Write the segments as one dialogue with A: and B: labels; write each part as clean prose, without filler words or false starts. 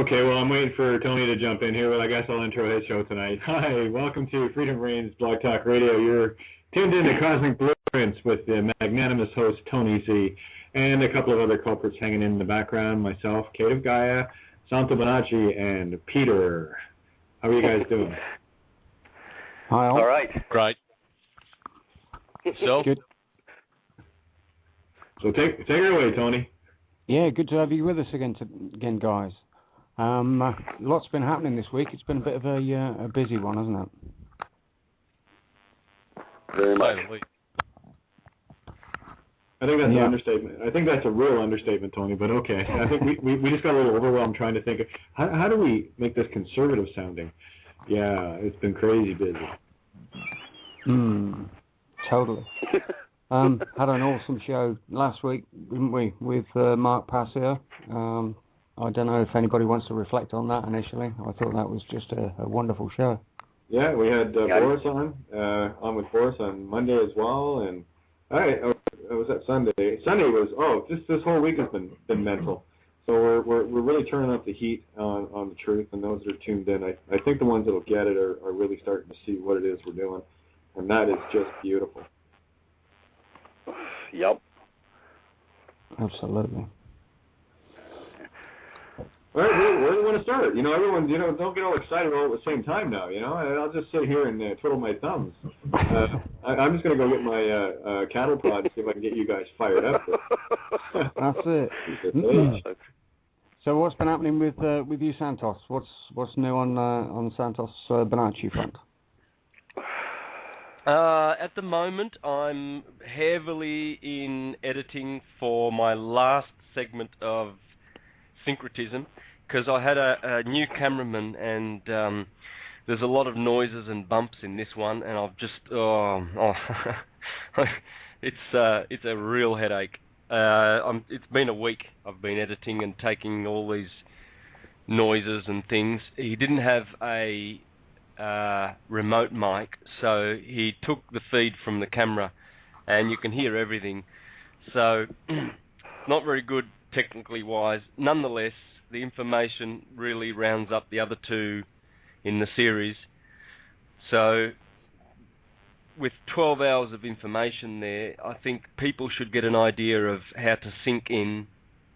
A: Okay, well, I'm waiting for Tony to jump in here, but I guess I'll intro his show tonight. Hi, welcome to Freedom Reigns Blog Talk Radio. You're tuned in to Cosmic Blueprints with the magnanimous host, Tony Z, and a couple of other culprits hanging in the background, myself, Kate of Gaia, Santo Bonacci, and Peter. How are you guys doing?
B: Hi, all.
C: All right.
D: Great. So?
B: Good.
A: So take it away, Tony.
B: Yeah, good to have you with us again, guys. Lots been happening this week. It's been a bit of a busy one, hasn't it?
C: Very much.
A: I think that's an understatement. I think that's a real understatement, Tony, but okay. I think we just got a little overwhelmed trying to think of how do we make this conservative sounding? Yeah, it's been crazy busy.
B: Totally. Had an awesome show last week, didn't we, with Mark Passio. I don't know if anybody wants to reflect on that initially. I thought that was just a wonderful show.
A: Yeah, we had Boris on with Boris on Monday as well, and was that Sunday? Sunday was just this whole week has been mental. So we're really turning up the heat on the truth, and those that are tuned in, I think the ones that'll get it are really starting to see what it is we're doing, and that is just beautiful.
C: Yep.
B: Absolutely.
A: All right, where do you want to start? Everyone, don't get all excited all at the same time now, I'll just sit here and twiddle my thumbs. I'm just going to go get my cattle prod and see if I can get you guys fired up.
B: That's it. So what's been happening with you, Santos? What's new on Santos Bonacci front?
D: At the moment, I'm heavily in editing for my last segment of Syncretism, because I had a new cameraman, and there's a lot of noises and bumps in this one, and I've just it's a real headache. It's been a week. I've been editing and taking all these noises and things. He didn't have a remote mic, so he took the feed from the camera, and you can hear everything. So not very good technically wise. Nonetheless, the information really rounds up the other two in the series. So with 12 hours of information there, I think people should get an idea of how to sync in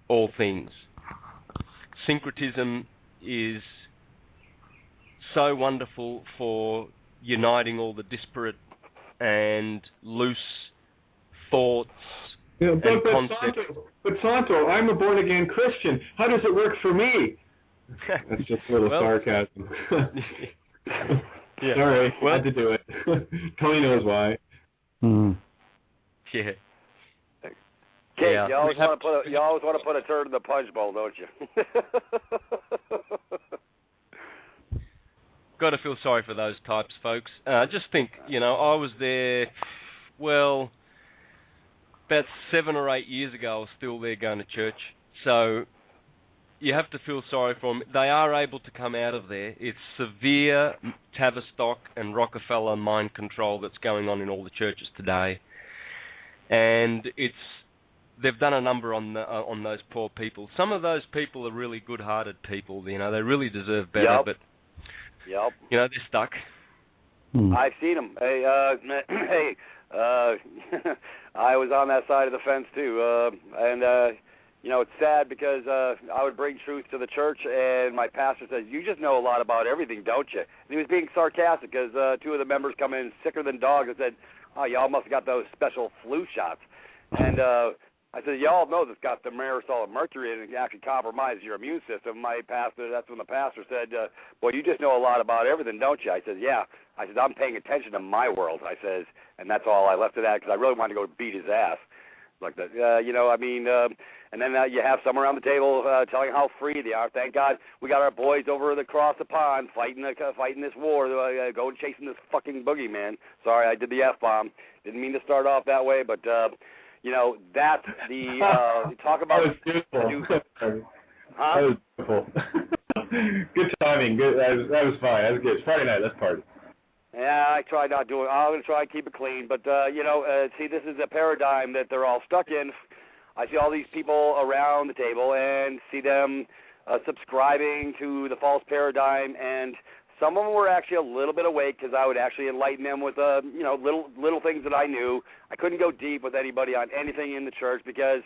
D: all things. Syncretism is so wonderful for uniting all the disparate and loose thoughts and concepts.
A: But Santo, I'm a born-again Christian. How does it work for me? That's just a little sarcasm.
D: Yeah.
A: Sorry, I had to do it. Tony knows why.
D: Yeah.
C: Kate,
D: Yeah.
C: you always want to put a turd in the punch bowl, don't you?
D: Got to feel sorry for those types, folks. Just think, I was there, about 7 or 8 years ago. I was still there going to church. So you have to feel sorry for them. They are able to come out of there. It's severe Tavistock and Rockefeller mind control that's going on in all the churches today. And they've done a number on those poor people. Some of those people are really good-hearted people. They really deserve better, but they're stuck.
C: I've seen them. Hey, I was on that side of the fence too, and it's sad because I would bring truth to the church, and my pastor says, "You just know a lot about everything, don't you?" And he was being sarcastic because two of the members come in sicker than dogs and said, "Oh, y'all must have got those special flu shots," and I said, "Y'all know that's got the aerosol of mercury in it and actually compromises your immune system." That's when the pastor said, "Well, you just know a lot about everything, don't you?" I said, "Yeah." I said, "I'm paying attention to my world." I says, and that's all I left it at because I really wanted to go beat his ass. Like that, and then you have some around the table telling how free they are. Thank God we got our boys over across the pond fighting this war, going chasing this fucking boogeyman. Sorry, I did the F-bomb. Didn't mean to start off that way, but... that's the talk about.
A: That was beautiful. That was beautiful. Good timing. Good. That was fine. That was good. It's Friday night. Let's party.
C: Yeah, I try not doing. I'm going to try and keep it clean, but see, this is a paradigm that they're all stuck in. I see all these people around the table and see them subscribing to the false paradigm, and some of them were actually a little bit awake because I would actually enlighten them with little things that I knew. I couldn't go deep with anybody on anything in the church because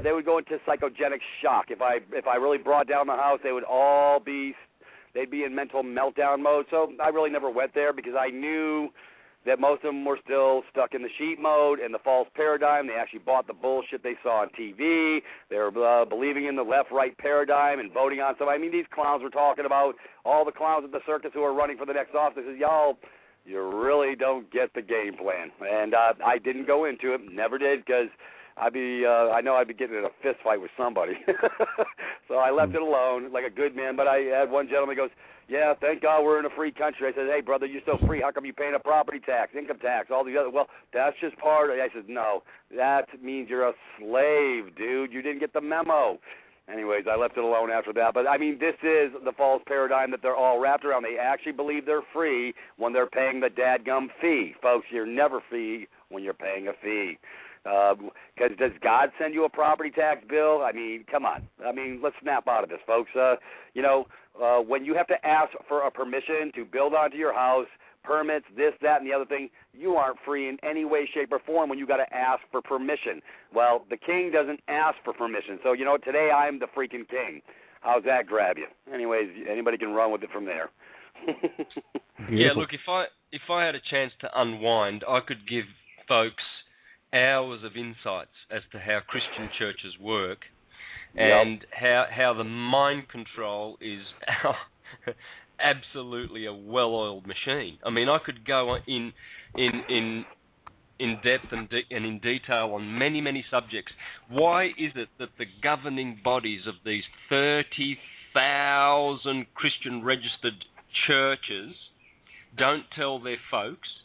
C: they would go into psychogenic shock. If I really brought down the house, they'd be in mental meltdown mode. So I really never went there because I knew that most of them were still stuck in the sheep mode and the false paradigm. They actually bought the bullshit they saw on TV. They were believing in the left-right paradigm and voting on somebody. I mean, these clowns were talking about all the clowns at the circus who are running for the next office. They said, y'all, you really don't get the game plan. And I didn't go into it, never did, because I know I'd be getting in a fist fight with somebody. So I left it alone like a good man. But I had one gentleman goes, yeah, thank God we're in a free country. I said, hey, brother, you're so free. How come you paying a property tax, income tax, all these other? Well, that's just part of it. I said, no, that means you're a slave, dude. You didn't get the memo. Anyways, I left it alone after that. But, I mean, this is the false paradigm that they're all wrapped around. They actually believe they're free when they're paying the dadgum fee. Folks, you're never free when you're paying a fee. Because does God send you a property tax bill? I mean, come on. I mean, let's snap out of this, folks. When you have to ask for a permission to build onto your house, permits, this, that, and the other thing, you aren't free in any way, shape, or form when you got to ask for permission. Well, the king doesn't ask for permission. So, you know, today I'm the freaking king. How's that grab you? Anyways, anybody can run with it from there.
D: Yeah, look, if I had a chance to unwind, I could give folks hours of insights as to how Christian churches work and how the mind control is absolutely a well-oiled machine. I mean, I could go in depth and in detail on many, many subjects. Why is it that the governing bodies of these 30,000 Christian registered churches don't tell their folks?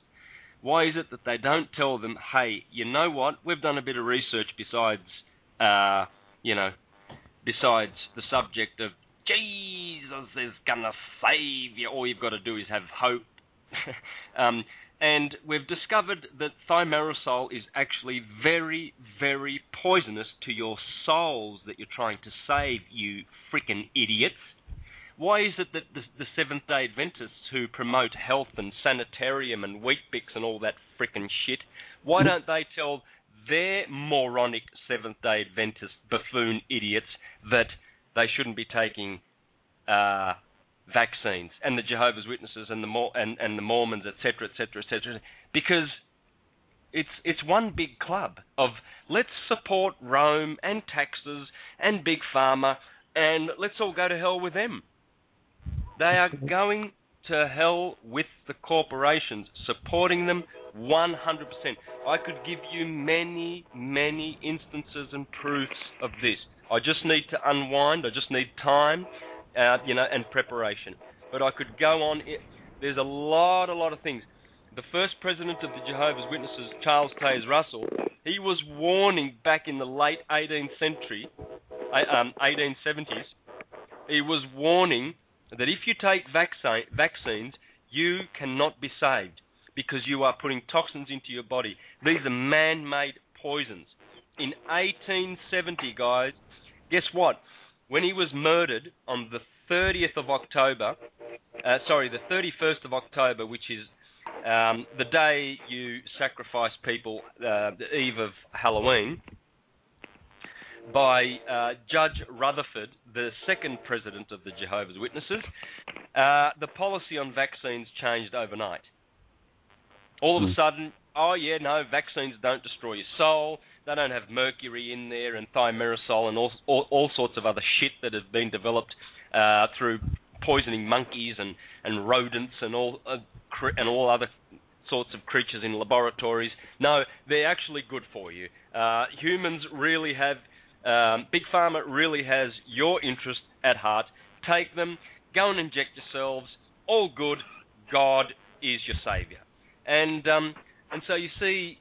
D: Why is it that they don't tell them, hey, you know what, we've done a bit of research besides the subject of Jesus is going to save you, all you've got to do is have hope. And we've discovered that thimerosal is actually very, very poisonous to your souls that you're trying to save, you freaking idiots. Why is it that the Seventh-day Adventists who promote health and sanitarium and Weet-Bix and all that frickin' shit, why don't they tell their moronic Seventh-day Adventist buffoon idiots that they shouldn't be taking vaccines, and the Jehovah's Witnesses and the Mormons, etc., etc., etc.? Because it's one big club of let's support Rome and taxes and Big Pharma and let's all go to hell with them. They are going to hell with the corporations, supporting them 100%. I could give you many, many instances and proofs of this. I just need to unwind. I just need time, and preparation. But I could go on. There's a lot of things. The first president of the Jehovah's Witnesses, Charles Taze Russell, he was warning back in the late 18th century, 1870s, he was warning that if you take vaccines, you cannot be saved because you are putting toxins into your body. These are man-made poisons. In 1870, guys, guess what? When he was murdered on the 30th of October, the 31st of October, which is the day you sacrifice people, the eve of Halloween, by Judge Rutherford, the second president of the Jehovah's Witnesses, the policy on vaccines changed overnight. All of a sudden, oh yeah, no, vaccines don't destroy your soul, they don't have mercury in there and thimerosal and all sorts of other shit that has been developed through poisoning monkeys and rodents and all other sorts of creatures in laboratories. No, they're actually good for you. Humans really have, Big Pharma really has your interest at heart. Take them, go and inject yourselves, all good, God is your saviour. And so you see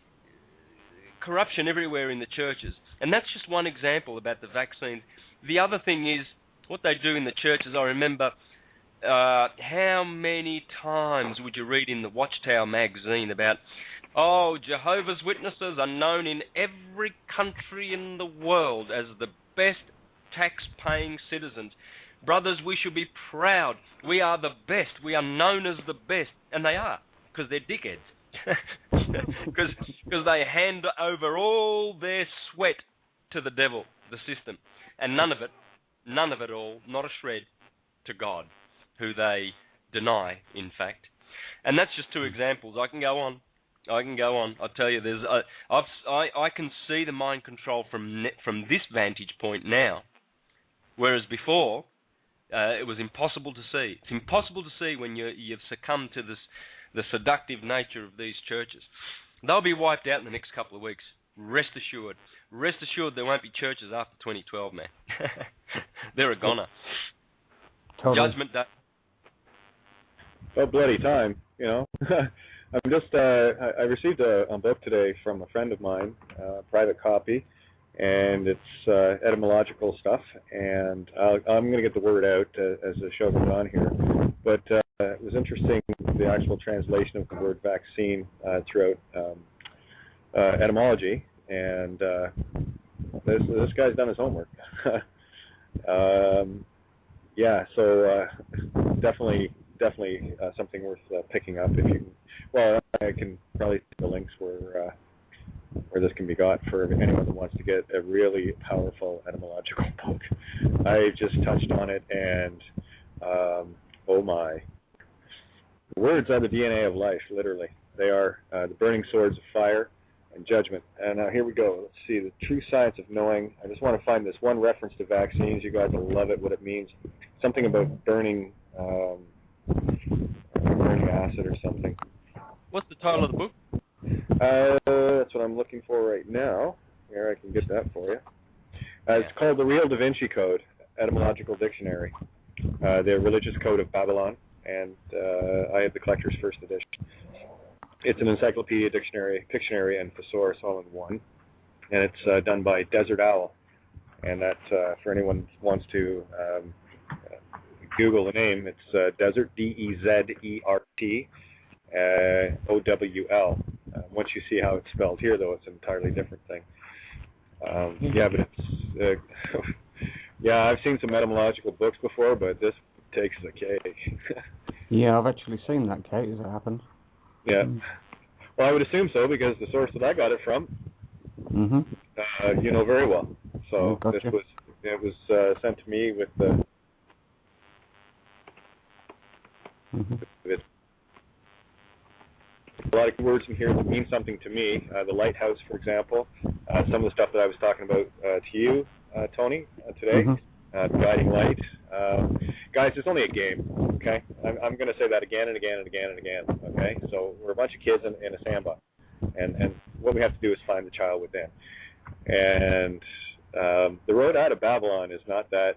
D: corruption everywhere in the churches. And that's just one example about the vaccines. The other thing is, what they do in the churches, I remember, how many times would you read in the Watchtower magazine about, oh, Jehovah's Witnesses are known in every country in the world as the best tax-paying citizens. Brothers, we should be proud. We are the best. We are known as the best. And they are, because they're dickheads. Because they hand over all their sweat to the devil, the system. And none of it all, not a shred, to God, who they deny, in fact. And that's just two examples. I can go on. I tell you, I can see the mind control from this vantage point now, whereas before it was impossible to see. It's impossible to see when you've succumbed to the seductive nature of these churches. They'll be wiped out in the next couple of weeks. Rest assured. Rest assured there won't be churches after 2012, man. They're a goner.
B: Totally.
D: Judgment Day.
A: Oh, bloody time, you know. I'm just, I received a book today from a friend of mine, a private copy, and it's etymological stuff, and I'm going to get the word out as the show goes on here. But it was interesting, the actual translation of the word vaccine throughout etymology, and this guy's done his homework. Yeah, so definitely something worth picking up. If you can, well, I can probably see the links where this can be got for anyone that wants to get a really powerful etymological book. I just touched on it, and oh my, words are the DNA of life. Literally, they are the burning swords of fire and judgment. And here we go. Let's see, the true science of knowing. I just want to find this one reference to vaccines. You guys will love it. What it means. Something about burning acid or something.
D: What's the title of the book?
A: That's what I'm looking for right now. Here, I can get that for you. It's called The Real Da Vinci Code, Etymological Dictionary, the Religious Code of Babylon, and I have the collector's first edition. It's an encyclopedia, dictionary, Pictionary, and thesaurus all in one, and it's done by Desert Owl, and that's for anyone who wants to Google the name. It's Desert, D-E-Z-E-R-T, O-W-L. Once you see how it's spelled here, though, it's an entirely different thing. Yeah, but it's yeah, I've seen some etymological books before, but this takes the cake.
B: Yeah, I've actually seen that, Kate, as it happens.
A: Yeah. Well, I would assume so, because the source that I got it from, you know very well. So
B: gotcha.
A: it was sent to me with the. With a lot of words in here that mean something to me. The lighthouse, for example. Some of the stuff that I was talking about to you, Tony, today. The guiding light. Guys, it's only a game, okay? I'm going to say that again and again and again and again, okay? So we're a bunch of kids in a sandbox, and what we have to do is find the child within. And the road out of Babylon is not that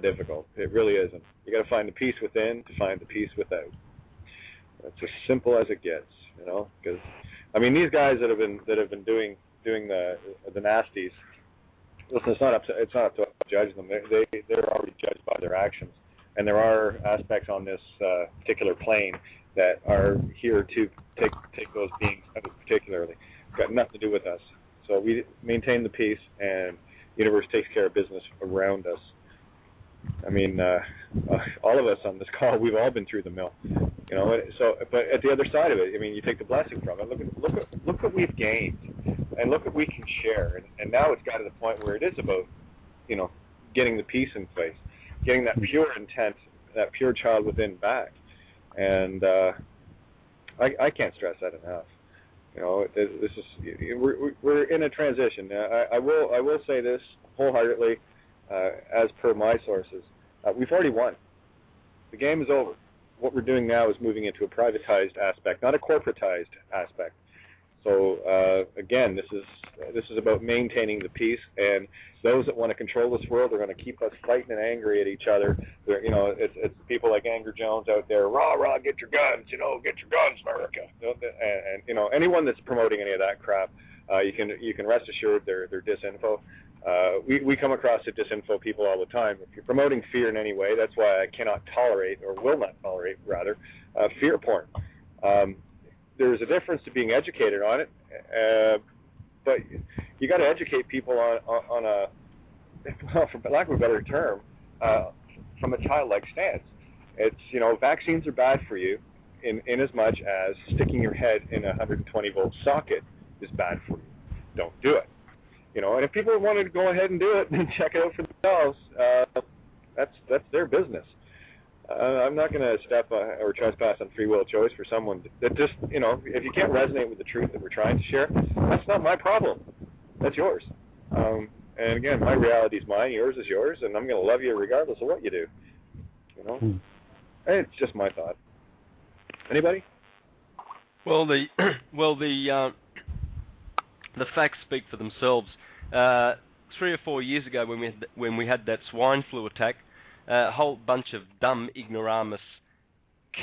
A: difficult. It really isn't. You got to find the peace within to find the peace without. It's as simple as it gets, you know. Because I mean, these guys that have been doing the nasties. Listen, it's not up to us to judge them. They're already judged by their actions, and there are aspects on this particular plane that are here to take those beings out particularly. It's got nothing to do with us. So we maintain the peace, and the universe takes care of business around us. I mean, all of us on this call, we've all been through the mill, you know. So, but at the other side of it, I mean, you take the blessing from it. Look what we've gained, and look what we can share. And now it's got to the point where it is about, you know, getting the peace in place, getting that pure intent, that pure child within back. And I can't stress that enough. You know, this is we're in a transition. I will say this wholeheartedly. As per my sources, we've already won. The game is over. What we're doing now is moving into a privatized aspect, not a corporatized aspect. So again, this is about maintaining the peace, and those that want to control this world are going to keep us fighting and angry at each other. You know, it's people like Anger Jones out there, rah rah, get your guns, you know, get your guns, America. And you know, anyone that's promoting any of that crap, you can rest assured they're disinfo. We come across the disinfo people all the time. If you're promoting fear in any way, that's why I cannot tolerate, or will not tolerate, rather, fear porn. There's a difference to being educated on it, but you got to educate people on well, for lack of a better term, from a childlike stance. It's, vaccines are bad for you in as much as sticking your head in a 120-volt socket is bad for you. Don't do it. And if people want to go ahead and do it and check it out for themselves, that's their business. I'm not going to step or trespass on free will choice for someone that just, if you can't resonate with the truth that we're trying to share, that's not my problem. That's yours. And again, my reality is mine, yours is yours, and I'm going to love you regardless of what you do. It's just my thought. Anybody?
D: Well, the facts speak for themselves. 3 or 4 years ago, when we had that swine flu attack, a whole bunch of dumb, ignoramus,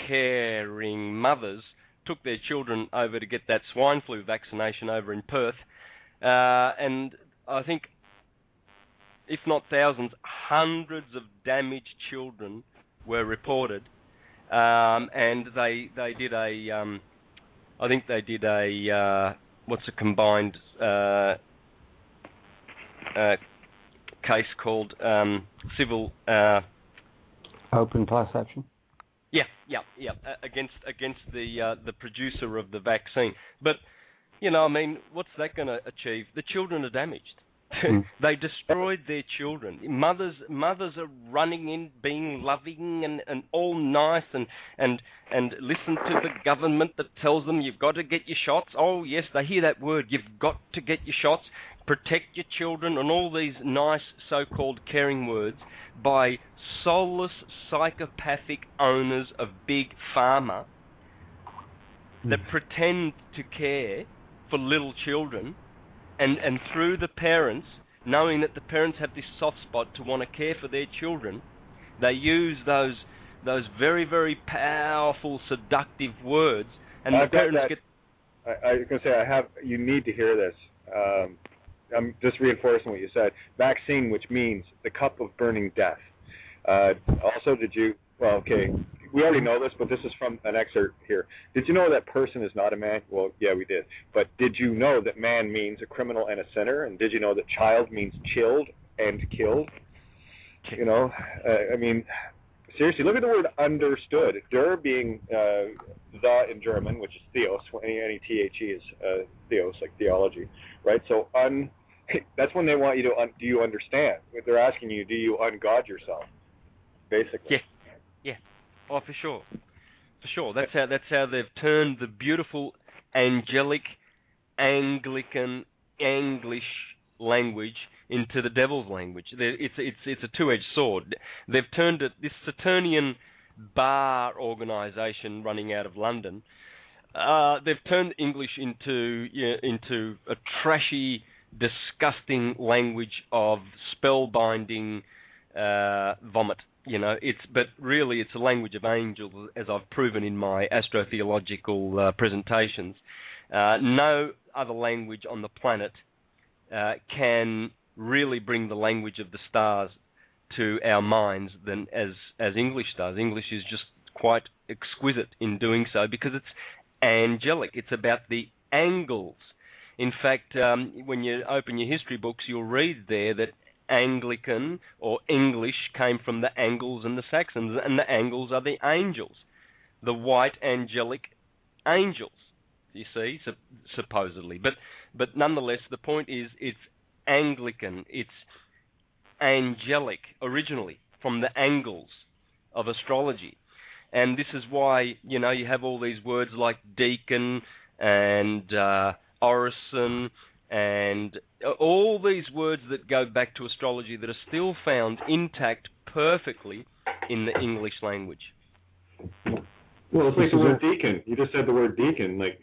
D: caring mothers took their children over to get that swine flu vaccination over in Perth, and I think, if not thousands, hundreds of damaged children were reported, and they did a, I think they did a, what's a combined case called civil
B: open class action.
D: Yeah, against the producer of the vaccine. But what's that going to achieve? The children are damaged. They destroyed their children. Mothers are running in, being loving and all nice and listen to the government that tells them you've got to get your shots. Oh yes, they hear that word. You've got to get your shots. Protect your children and all these nice so-called caring words by soulless psychopathic owners of big pharma that pretend to care for little children. And through the parents, knowing that the parents have this soft spot to want to care for their children, they use those very, very powerful, seductive words, and the parents get.
A: I was going to say, you need to hear this. I'm just reinforcing what you said. Vaccine, which means the cup of burning death. Also, we already know this, but this is from an excerpt here. Did you know that person is not a man? Well, yeah, we did. But did you know that man means a criminal and a sinner? And did you know that child means chilled and killed? Seriously, look at the word understood. Der being the in German, which is theos. Any T-H-E is theos, like theology, right? So that's when they want you to, do you understand? They're asking you, do you ungod yourself? Basically.
D: Yeah. Oh, for sure. That's how they've turned the beautiful, angelic, Anglican, English language into the devil's language. It's a two-edged sword. They've turned it. This Saturnian bar organisation running out of London. They've turned English into a trashy, disgusting language of spellbinding vomit. But really it's a language of angels, as I've proven in my astrotheological presentations. No other language on the planet can really bring the language of the stars to our minds than as English does. English is just quite exquisite in doing so because it's angelic. It's about the angles. In fact, when you open your history books, you'll read there that Anglican or English came from the Angles and the Saxons, and the Angles are the angels, the white angelic angels, you see, supposedly. But nonetheless, the point is it's Anglican, it's angelic originally from the angles of astrology. And this is why, you have all these words like deacon and orison and all these words that go back to astrology that are still found intact perfectly in the English language.
A: Well, it's like the word deacon. You just said the word deacon, like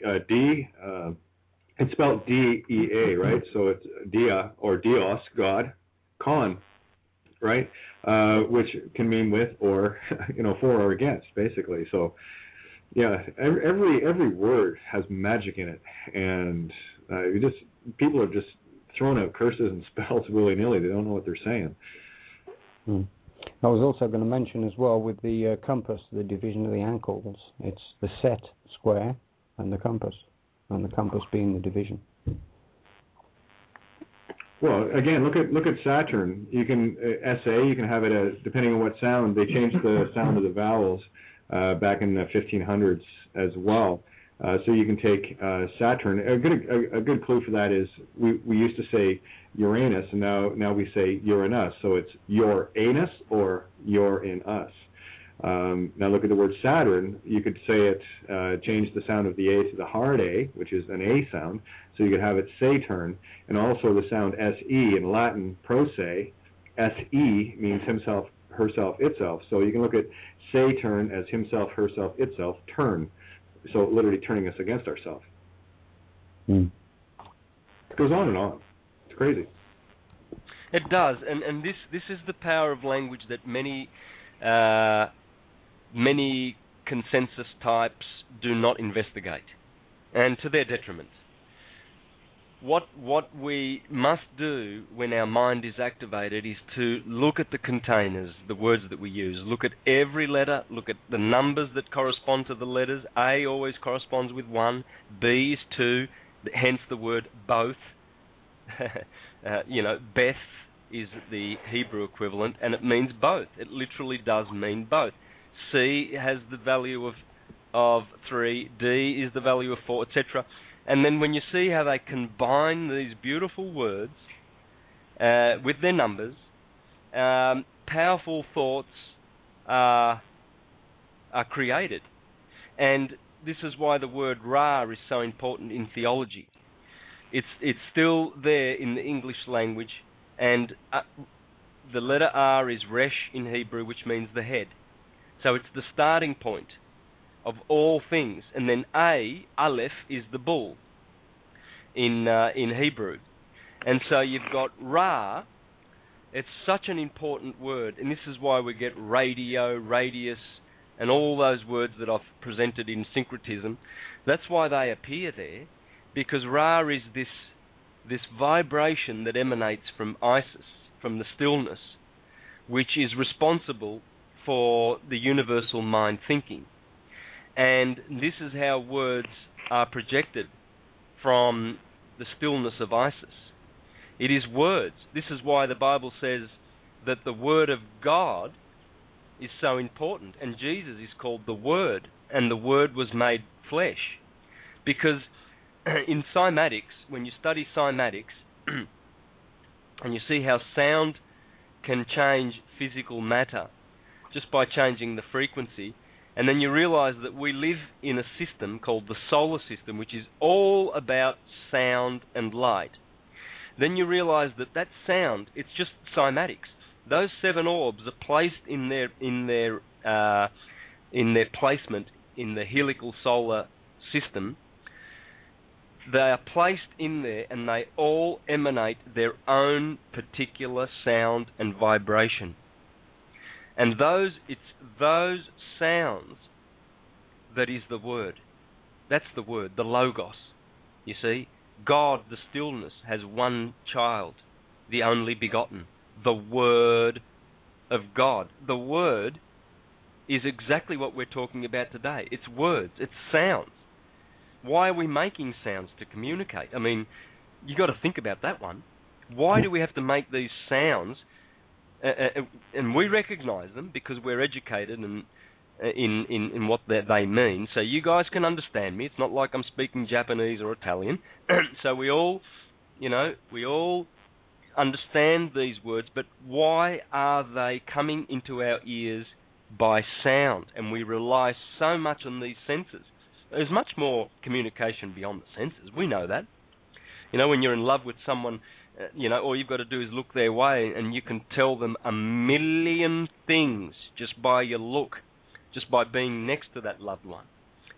A: it's spelled D-E-A, right? So it's dia or dios, God, con, right? Which can mean with or, for or against, basically. So, yeah, every word has magic in it, and people are just throwing out curses and spells willy-nilly. They don't know what they're saying.
B: I was also going to mention as well with the compass, the division of the ankles. It's the set square and the compass being the division.
A: Well, again, look at Saturn. You can SA. You can have it as, depending on what sound. They changed the sound of the vowels back in the 1500s as well. So you can take Saturn. A good clue for that is we used to say Uranus, and now we say Uranus. So it's your anus or you're in us. Now look at the word Saturn. You could say it, change the sound of the A to the hard A, which is an A sound. So you could have it Saturn, and also the sound SE in Latin, pro se. SE means himself, herself, itself. So you can look at Saturn as himself, herself, itself, turn. So literally turning us against ourselves. It goes on and on. It's crazy.
D: It does, and this is the power of language that many consensus types do not investigate, and to their detriment. What we must do when our mind is activated is to look at the containers, the words that we use. Look at every letter, look at the numbers that correspond to the letters. A always corresponds with 1, B is 2, hence the word both. Beth is the Hebrew equivalent, and it means both. It literally does mean both. C has the value of 3, D is the value of 4, etc. And then when you see how they combine these beautiful words with their numbers, powerful thoughts are created. And this is why the word Ra is so important in theology. It's still there in the English language, and the letter R is Resh in Hebrew, which means the head. So it's the starting point of all things. And then Aleph, is the bull in Hebrew. And so you've got Ra. It's such an important word, and this is why we get radio, radius, and all those words that I've presented in syncretism. That's why they appear there, because Ra is this vibration that emanates from Isis, from the stillness, which is responsible for the universal mind thinking. And this is how words are projected from the stillness of Isis. It is words. This is why the Bible says that the Word of God is so important, and Jesus is called the Word, and the Word was made flesh. Because in cymatics, when you study cymatics, and you see how sound can change physical matter just by changing the frequency, and then you realize that we live in a system called the solar system, which is all about sound and light. Then you realize that sound, it's just cymatics. Those 7 orbs are placed in their placement in the helical solar system. They are placed in there, and they all emanate their own particular sound and vibration. And it's those sounds that is the Word. That's the Word, the Logos. You see, God, the stillness, has one child, the only begotten, the Word of God. The Word is exactly what we're talking about today. It's words, it's sounds. Why are we making sounds to communicate? I mean, you got to think about that one. Why do we have to make these sounds? And we recognize them because we're educated and in what they mean. So you guys can understand me. It's not like I'm speaking Japanese or Italian. So we all understand these words, but why are they coming into our ears by sound? And we rely so much on these senses. There's much more communication beyond the senses. We know that. When you're in love with someone, all you've got to do is look their way, and you can tell them a million things just by your look, just by being next to that loved one.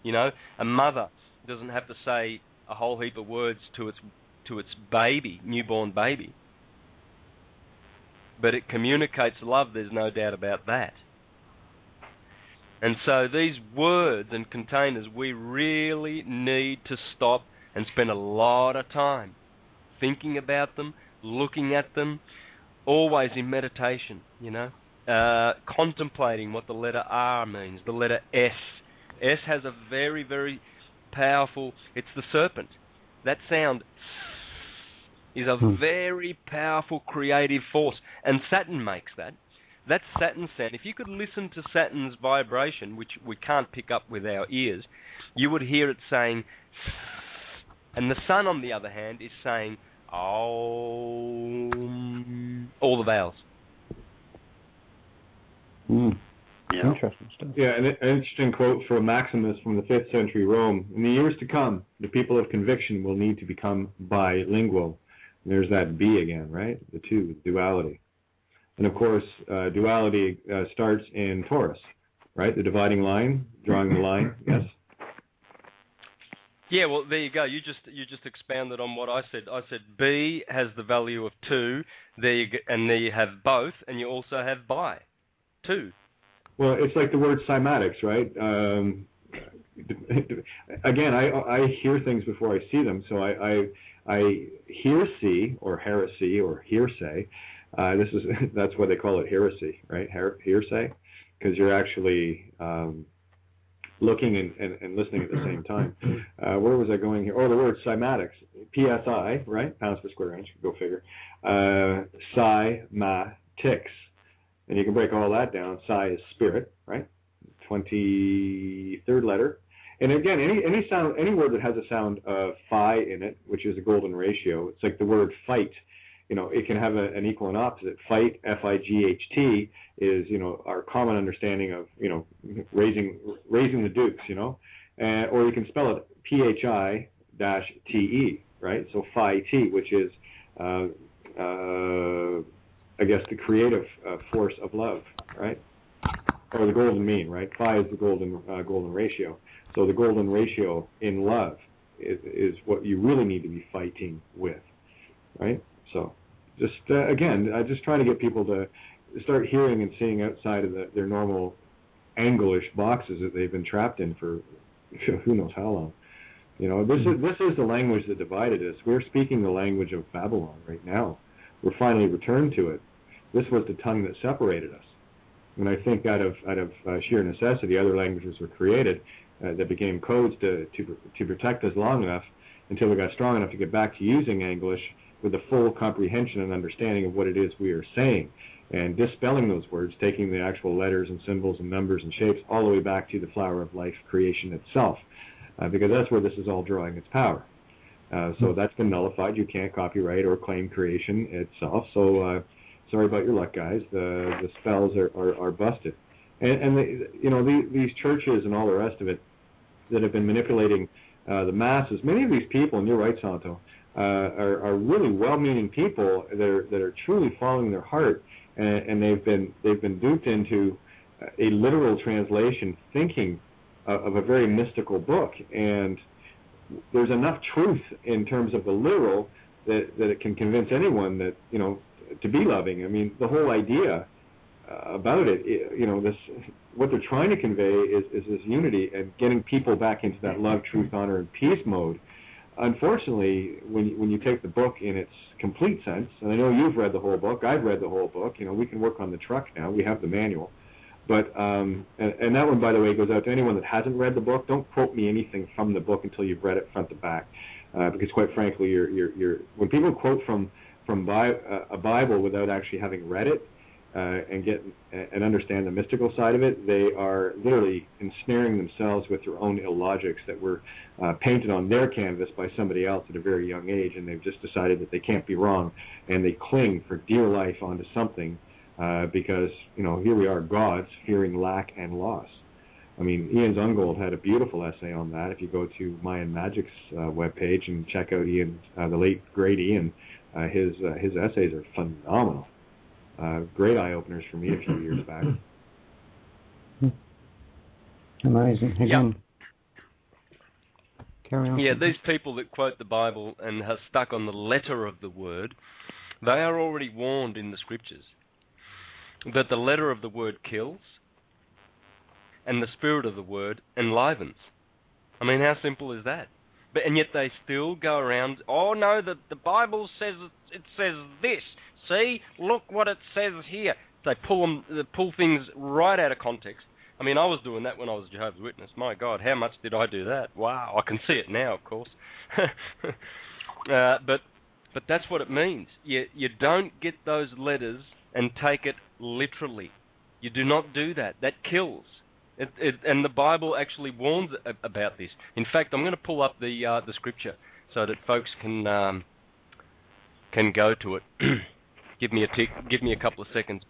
D: A mother doesn't have to say a whole heap of words to its baby, newborn baby, but it communicates love. There's no doubt about that. And so these words and containers, we really need to stop and spend a lot of time thinking about them, looking at them, always in meditation, contemplating what the letter R means, the letter S. S has a very, very powerful, it's the serpent. That sound is a very powerful creative force, and Saturn makes that. That's Saturn's sound. If you could listen to Saturn's vibration, which we can't pick up with our ears, you would hear it saying, and the Sun, on the other hand, is saying, all the vowels.
B: Yeah. Interesting stuff.
A: Yeah, an interesting quote from Maximus from the 5th century Rome. In the years to come, the people of conviction will need to become bilingual. And there's that B again, right? The two, duality. And of course, duality starts in Taurus, right? The dividing line, drawing the line. Yes.
D: Yeah, well, there you go. You just expounded on what I said. I said B has the value of 2. There you go, and there you have both, and you also have bi, 2.
A: Well, it's like the word cymatics, right? Again, I hear things before I see them, so I hearsay or heresy or hearsay. That's why they call it heresy, right? Hearsay, because you're actually looking and listening at the same time. Where was I going here? Oh, the word cymatics, PSI, right? Pounds per square inch. Go figure. Cymatics. And you can break all that down. Psi is spirit, right? 23rd letter. And again, any sound, any word that has a sound of phi in it, which is a golden ratio, it's like the word fight. You know, it can have an equal and opposite. Fight, F-I-G-H-T, is, you know, our common understanding of, you know, raising the dukes, you know. Or you can spell it P-H-I-T-E, right? So phi-T, which is I guess the creative force of love, right? Or the golden mean, right? Phi is the golden ratio. So the golden ratio in love is what you really need to be fighting with, right? So just again, just trying to get people to start hearing and seeing outside of their normal English boxes that they've been trapped in for who knows how long. You know, this is the language that divided us. We're speaking the language of Babylon right now. We're finally returned to it. This was the tongue that separated us. And I think out of sheer necessity, other languages were created that became codes to protect us long enough until we got strong enough to get back to using English with a full comprehension and understanding of what it is we are saying, and dispelling those words, taking the actual letters and symbols and numbers and shapes all the way back to the flower of life creation itself, because that's where this is all drawing its power. So that's been nullified. You can't copyright or claim creation itself. So sorry about your luck, guys. The spells are busted. And these churches and all the rest of it that have been manipulating the masses. Many of these people, and you're right, Santo, are really well-meaning people that are truly following their heart, and they've been duped into a literal translation, thinking of a very mystical book. And there's enough truth in terms of the literal that it can convince anyone that, you know, to be loving. I mean, the whole idea about it, you know, this, what they're trying to convey is this unity and getting people back into that love, truth, honor, and peace mode. Unfortunately, when you take the book in its complete sense, and I know you've read the whole book, I've read the whole book, you know, we can work on the truck now, we have the manual. But, and that one, by the way, goes out to anyone that hasn't read the book. Don't quote me anything from the book until you've read it front to back. Because quite frankly, you're when people quote from a Bible without actually having read it, and get and understand the mystical side of it, they are literally ensnaring themselves with their own illogics that were painted on their canvas by somebody else at a very young age, and they've just decided that they can't be wrong, and they cling for dear life onto something because, you know, here we are, gods fearing lack and loss. I mean, Ian Zungold had a beautiful essay on that. If you go to Mayan Magic's webpage and check out Ian, the late great Ian, his essays are phenomenal. Great eye-openers for me a few years back.
B: Amazing. Again, carry on.
D: Yeah, these people that quote the Bible and are stuck on the letter of the word, they are already warned in the scriptures that the letter of the word kills and the spirit of the word enlivens. I mean, how simple is that? And yet they still go around, oh no, the Bible says, it says this. See, look what it says here. They pull things right out of context. I mean, I was doing that when I was a Jehovah's Witness. My God, how much did I do that? Wow, I can see it now, of course. But But that's what it means. You don't get those letters and take it literally. You do not do that. That kills. And the Bible actually warns about this. In fact, I'm going to pull up the scripture so that folks can go to it. Give me a tick. Give me a couple of seconds.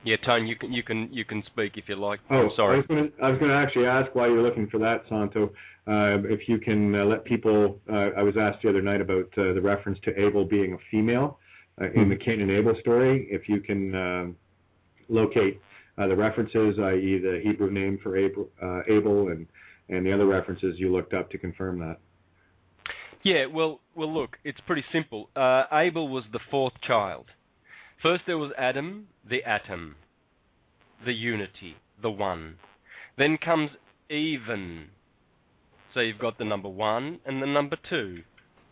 D: Yeah, Tone, you can speak if you like.
A: Oh,
D: I'm sorry.
A: I was going to actually ask while you're looking for that, Santo, if you can let people. I was asked the other night about the reference to Abel being a female in the Cain and Abel story. If you can locate the references, i.e., the Hebrew name for Abel, and the other references you looked up to confirm that.
D: Yeah, well, look, it's pretty simple. Abel was the fourth child. First there was Adam, the atom, the unity, the one. Then comes even. So you've got the number 1 and the number 2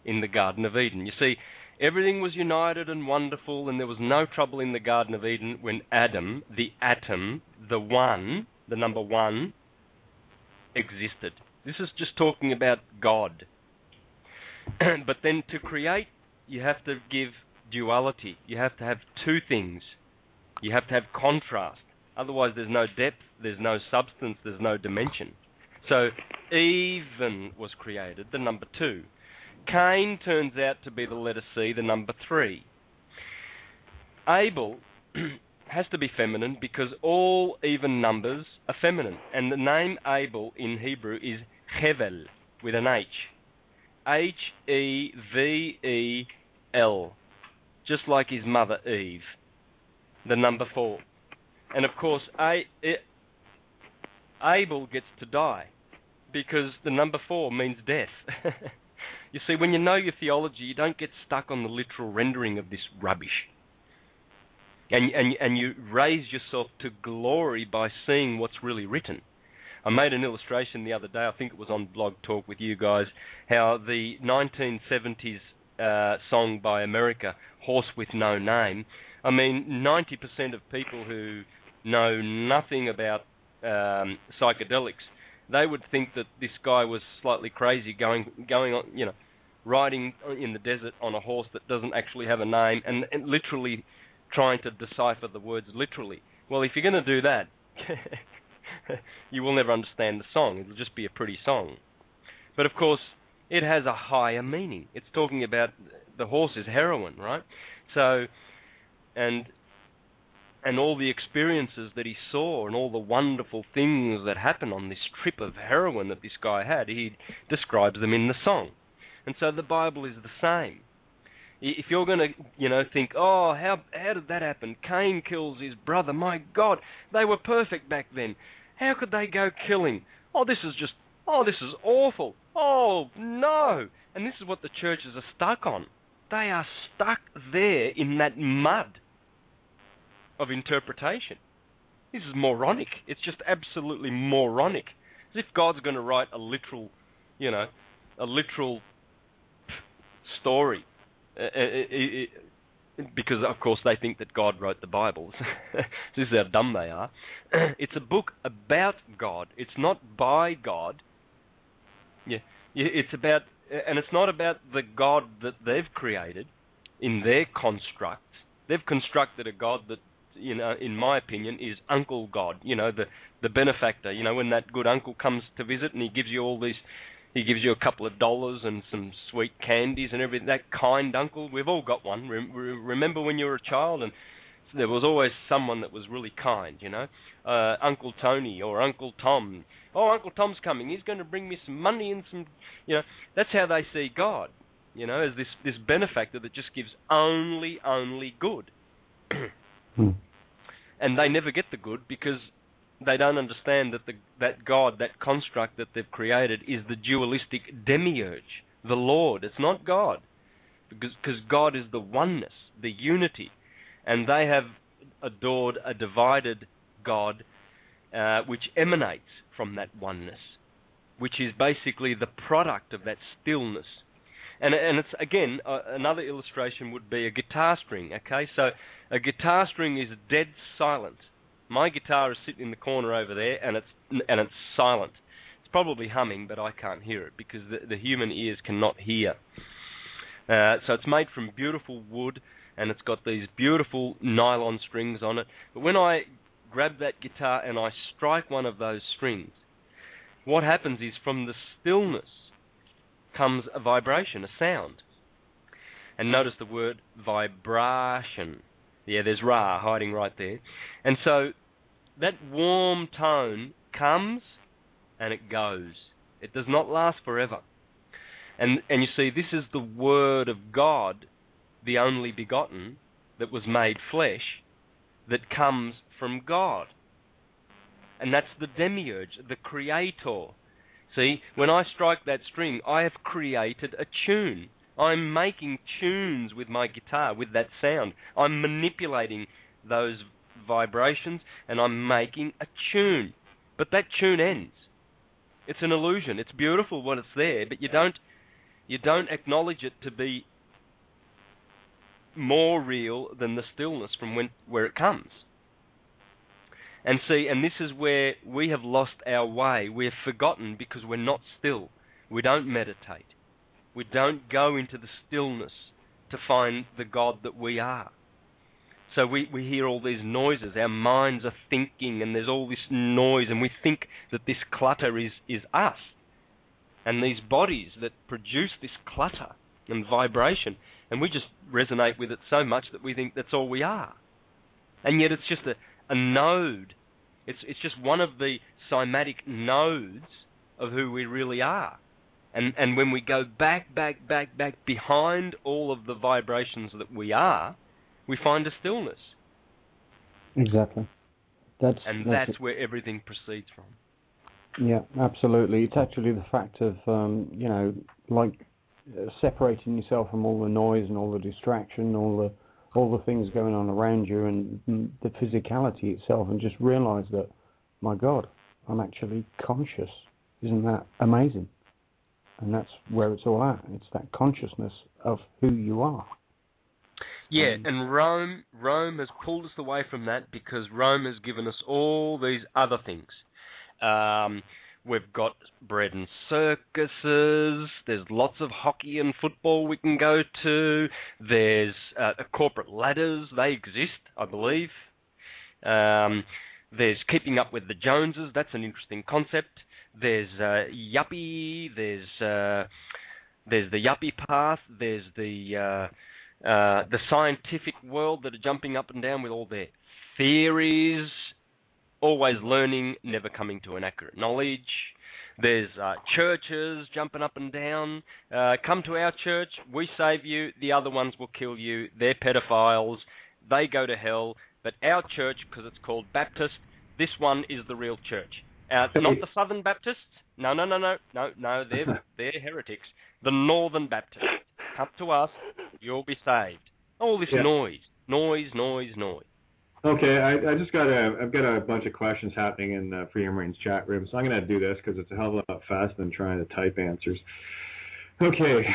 D: in the Garden of Eden. You see, everything was united and wonderful, and there was no trouble in the Garden of Eden when Adam, the atom, the one, the number 1, existed. This is just talking about God. But then to create, you have to give duality. You have to have two things. You have to have contrast. Otherwise there's no depth, there's no substance, there's no dimension. So even was created, the number 2. Cain turns out to be the letter C, the number 3. Abel has to be feminine because all even numbers are feminine. And the name Abel in Hebrew is Hevel with an H. H-E-V-E-L. Just like his mother Eve, the number 4. And of course, Abel gets to die because the number 4 means death. You see, when you know your theology, you don't get stuck on the literal rendering of this rubbish. And you raise yourself to glory by seeing what's really written. I made an illustration the other day, I think it was on Blog Talk with you guys, how the 1970s song by America, Horse with No Name, I mean, 90% of people who know nothing about psychedelics, they would think that this guy was slightly crazy going on, you know, riding in the desert on a horse that doesn't actually have a name and literally trying to decipher the words literally. Well, if you're going to do that, you will never understand the song. It'll just be a pretty song. But of course, it has a higher meaning. It's talking about the horse's heroine, right? So, and all the experiences that he saw and all the wonderful things that happened on this trip of heroin that this guy had, he describes them in the song. And so the Bible is the same. If you're going to, think, oh, how did that happen? Cain kills his brother. My God, they were perfect back then. How could they go killing? This is awful. Oh, no. And this is what the churches are stuck on. They are stuck there in that mud of interpretation. This is moronic. It's just absolutely moronic. As if God's going to write a literal story. Because, of course, they think that God wrote the Bible. This is how dumb they are. It's a book about God. It's not by God. It's about, and it's not about the God that they've created in their construct. They've constructed a God that, in my opinion, is Uncle God. The benefactor. When that good uncle comes to visit and he gives you all these. He gives you a couple of dollars and some sweet candies and everything. That kind uncle, we've all got one. Remember when you were a child and there was always someone that was really kind, Uncle Tony or Uncle Tom. Oh, Uncle Tom's coming. He's going to bring me some money and some, That's how they see God, as this benefactor that just gives only good. And they never get the good because they don't understand that God, that construct that they've created, is the dualistic demiurge, the Lord. It's not God, because God is the oneness, the unity, and they have adored a divided God, which emanates from that oneness, which is basically the product of that stillness. And it's again another illustration would be a guitar string. Okay, so a guitar string is dead silent. My guitar is sitting in the corner over there, and it's silent. It's probably humming, but I can't hear it because the human ears cannot hear. So it's made from beautiful wood, and it's got these beautiful nylon strings on it. But when I grab that guitar and I strike one of those strings, what happens is from the stillness comes a vibration, a sound. And notice the word vibration. Yeah, there's Ra hiding right there. And so that warm tone comes and it goes. It does not last forever. And you see, this is the Word of God, the only begotten, that was made flesh, that comes from God. And that's the demiurge, the creator. See, when I strike that string, I have created a tune. I'm making tunes with my guitar, with that sound. I'm manipulating those vibrations, and I'm making a tune. But that tune ends. It's an illusion. It's beautiful when it's there, but you don't acknowledge it to be more real than the stillness from where it comes. And see, and this is where we have lost our way. We're forgotten because we're not still. We don't meditate. We don't go into the stillness to find the God that we are. So we hear all these noises. Our minds are thinking, and there's all this noise, and we think that this clutter is us. And these bodies that produce this clutter and vibration, and we just resonate with it so much that we think that's all we are. And yet it's just a node. It's just one of the cymatic nodes of who we really are. And when we go back behind all of the vibrations that we are, we find a stillness.
B: Exactly. That's
D: where everything proceeds from.
B: Yeah, absolutely. It's actually the fact of, separating yourself from all the noise and all the distraction, all the things going on around you, and the physicality itself, and just realise that, my God, I'm actually conscious. Isn't that amazing? And that's where it's all at. It's that consciousness of who you are.
D: Yeah, and Rome has pulled us away from that because Rome has given us all these other things. We've got bread and circuses. There's lots of hockey and football we can go to. There's corporate ladders. They exist, I believe. There's keeping up with the Joneses. That's an interesting concept. There's yuppie. There's the yuppie path. There's the scientific world that are jumping up and down with all their theories. Always learning, never coming to an accurate knowledge. There's churches jumping up and down. Come to our church, we save you, the other ones will kill you. They're pedophiles, they go to hell. But our church, because it's called Baptist, this one is the real church. Not the Southern Baptists. No, they're heretics. The Northern Baptists. Come to us, you'll be saved. All this noise.
A: Okay, I've got a bunch of questions happening in Freedom Reigns chat room, so I'm going to do this because it's a hell of a lot faster than trying to type answers. Okay,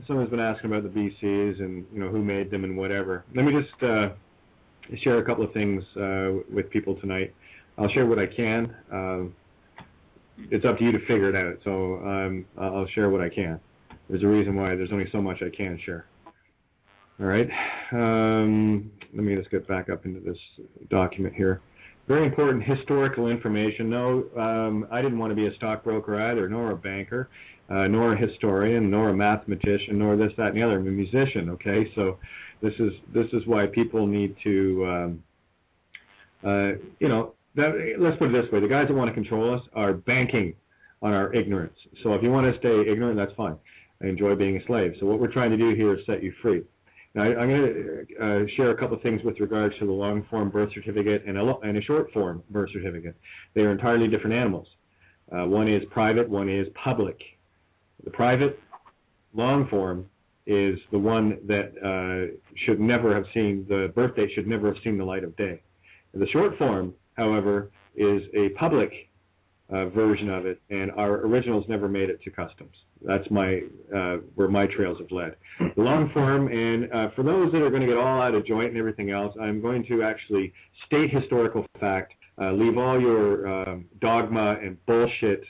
A: someone's been asking about the BCs and who made them and whatever. Let me just share a couple of things with people tonight. I'll share what I can. It's up to you to figure it out, so I'll share what I can. There's a reason why there's only so much I can share. All right. Let me just get back up into this document here. Very important historical information. No, I didn't want to be a stockbroker either, nor a banker, nor a historian, nor a mathematician, nor this, that, and the other. I'm a musician. Okay, so this is why people need to, let's put it this way: the guys that want to control us are banking on our ignorance. So if you want to stay ignorant, that's fine. I enjoy being a slave. So what we're trying to do here is set you free. Now, I'm going to share a couple of things with regards to the long-form birth certificate and a short-form birth certificate. They are entirely different animals. One is private, one is public. The private long-form is the one that should never have seen, the birth date should never have seen the light of day. The short-form, however, is a public version of it, and our originals never made it to customs. That's where my trails have led. The long form, and for those that are going to get all out of joint and everything else, I'm going to actually state historical fact, leave all your dogma and bullshit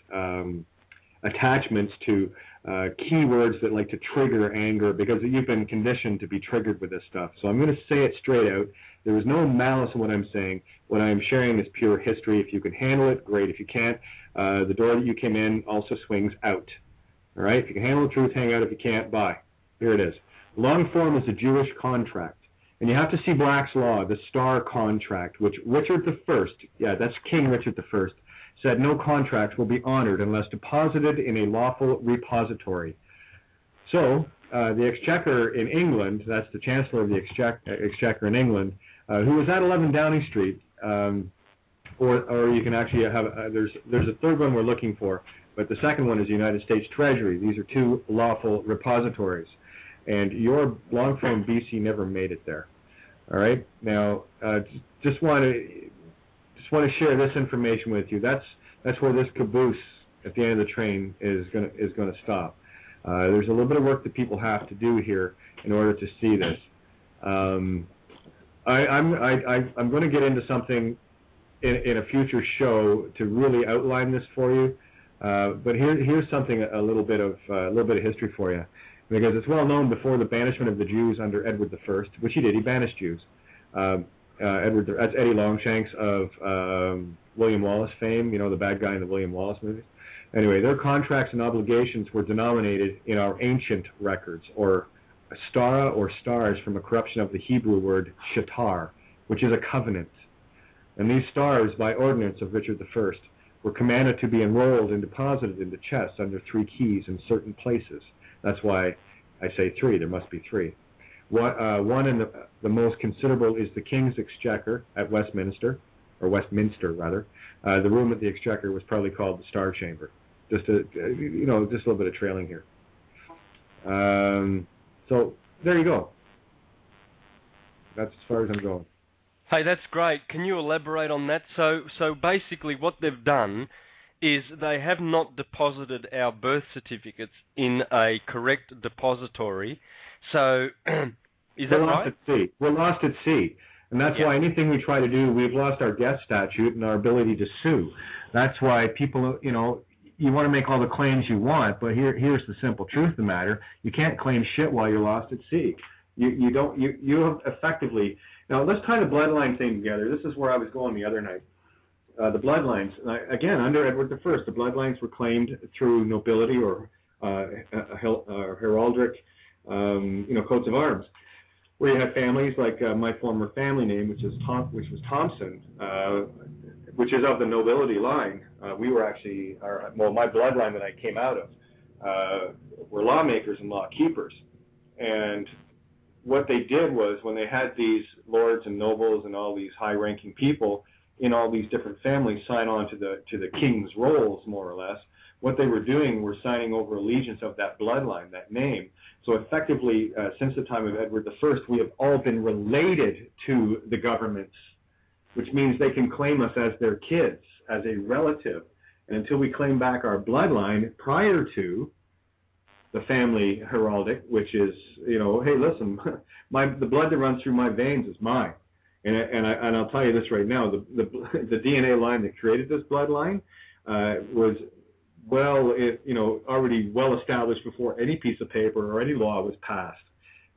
A: attachments to keywords that like to trigger anger, because you've been conditioned to be triggered with this stuff. So I'm going to say it straight out. There is no malice in what I'm saying. What I'm sharing is pure history. If you can handle it, great. If you can't, the door that you came in also swings out. All right? If you can handle the truth, hang out. If you can't, bye. Here it is. Long form is a Jewish contract. And you have to see Black's Law, the Star Contract, which Richard I, yeah, that's King Richard I, said no contract will be honored unless deposited in a lawful repository. So, the Exchequer in England, that's the Chancellor of the Exchequer in England, who was at 11 Downing Street, or you can actually have, there's a third one we're looking for, but the second one is the United States Treasury. These are two lawful repositories. And your long form BC never made it there. All right? Now, just want to share this information with you. That's where this caboose at the end of the train is going to stop. There's a little bit of work that people have to do here in order to see this. I'm going to get into something in a future show to really outline this for you. But here's something, a little bit of history for you, because it's well known before the banishment of the Jews under Edward I, which he did. He banished Jews. That's Eddie Longshanks of William Wallace fame, you know, the bad guy in the William Wallace movies. Anyway, their contracts and obligations were denominated in our ancient records, or stara or stars, from a corruption of the Hebrew word shatar, which is a covenant. And these stars, by ordinance of Richard I, were commanded to be enrolled and deposited into chests under 3 keys in certain places. That's why I say 3. There must be 3. One and the most considerable is the King's Exchequer at Westminster, or Westminster rather. The room at the Exchequer was probably called the Star Chamber. Just a little bit of trailing here. So there you go. That's as far as I'm going.
D: Hey, that's great. Can you elaborate on that? So basically what they've done is they have not deposited our birth certificates in a correct depository. So is that right?
A: We're lost at sea. And that's why anything we try to do, we've lost our death statute and our ability to sue. That's why people, you want to make all the claims you want, but here's the simple truth of the matter. You can't claim shit while you're lost at sea. You have effectively... Now, let's tie the bloodline thing together. This is where I was going the other night. The bloodlines, again, under Edward I, the bloodlines were claimed through nobility or heraldic, coats of arms, where you had families like my former family name, which was Thompson, which is of the nobility line. We were actually, my bloodline that I came out of were lawmakers and law keepers. And what they did was, when they had these lords and nobles and all these high-ranking people in all these different families sign on to the king's rolls, more or less, what they were doing were signing over allegiance of that bloodline, that name. So effectively, since the time of Edward I, we have all been related to the governments, which means they can claim us as their kids, as a relative. And until we claim back our bloodline prior to the family heraldic, which is, hey, listen, the blood that runs through my veins is mine. And I'll tell you this right now, the DNA line that created this bloodline was already well established before any piece of paper or any law was passed.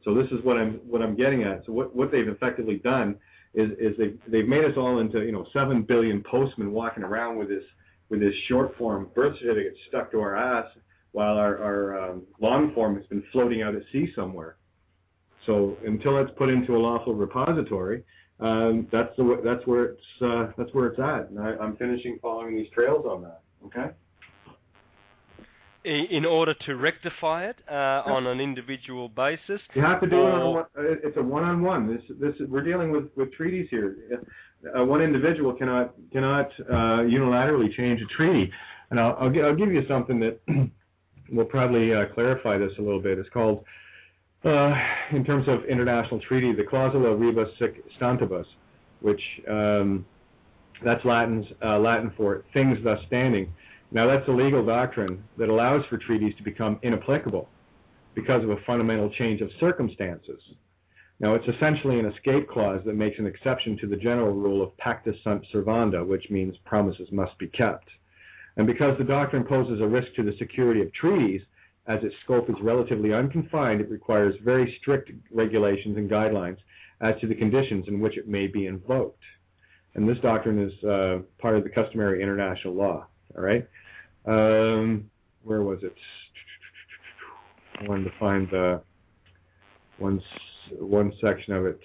A: So this is what I'm getting at. So what they've effectively done is they've made us all into 7 billion postmen walking around with this short form birth certificate stuck to our ass, while our long form has been floating out at sea somewhere. So until it's put into a lawful repository, that's where it's at. And I'm finishing following these trails on that. Okay.
D: In order to rectify it on an individual basis,
A: you have to do it. It's a one-on-one. We're dealing with treaties here. One individual cannot unilaterally change a treaty. And I'll give you something that will probably clarify this a little bit. It's called, in terms of international treaty, the Clausula Rebus Sic Stantibus, which That's Latin for things thus standing. Now, that's a legal doctrine that allows for treaties to become inapplicable because of a fundamental change of circumstances. Now, it's essentially an escape clause that makes an exception to the general rule of pacta sunt servanda, which means promises must be kept. And because the doctrine poses a risk to the security of treaties, as its scope is relatively unconfined, it requires very strict regulations and guidelines as to the conditions in which it may be invoked. And this doctrine is part of the customary international law, all right? Where was it? I wanted to find one section of it.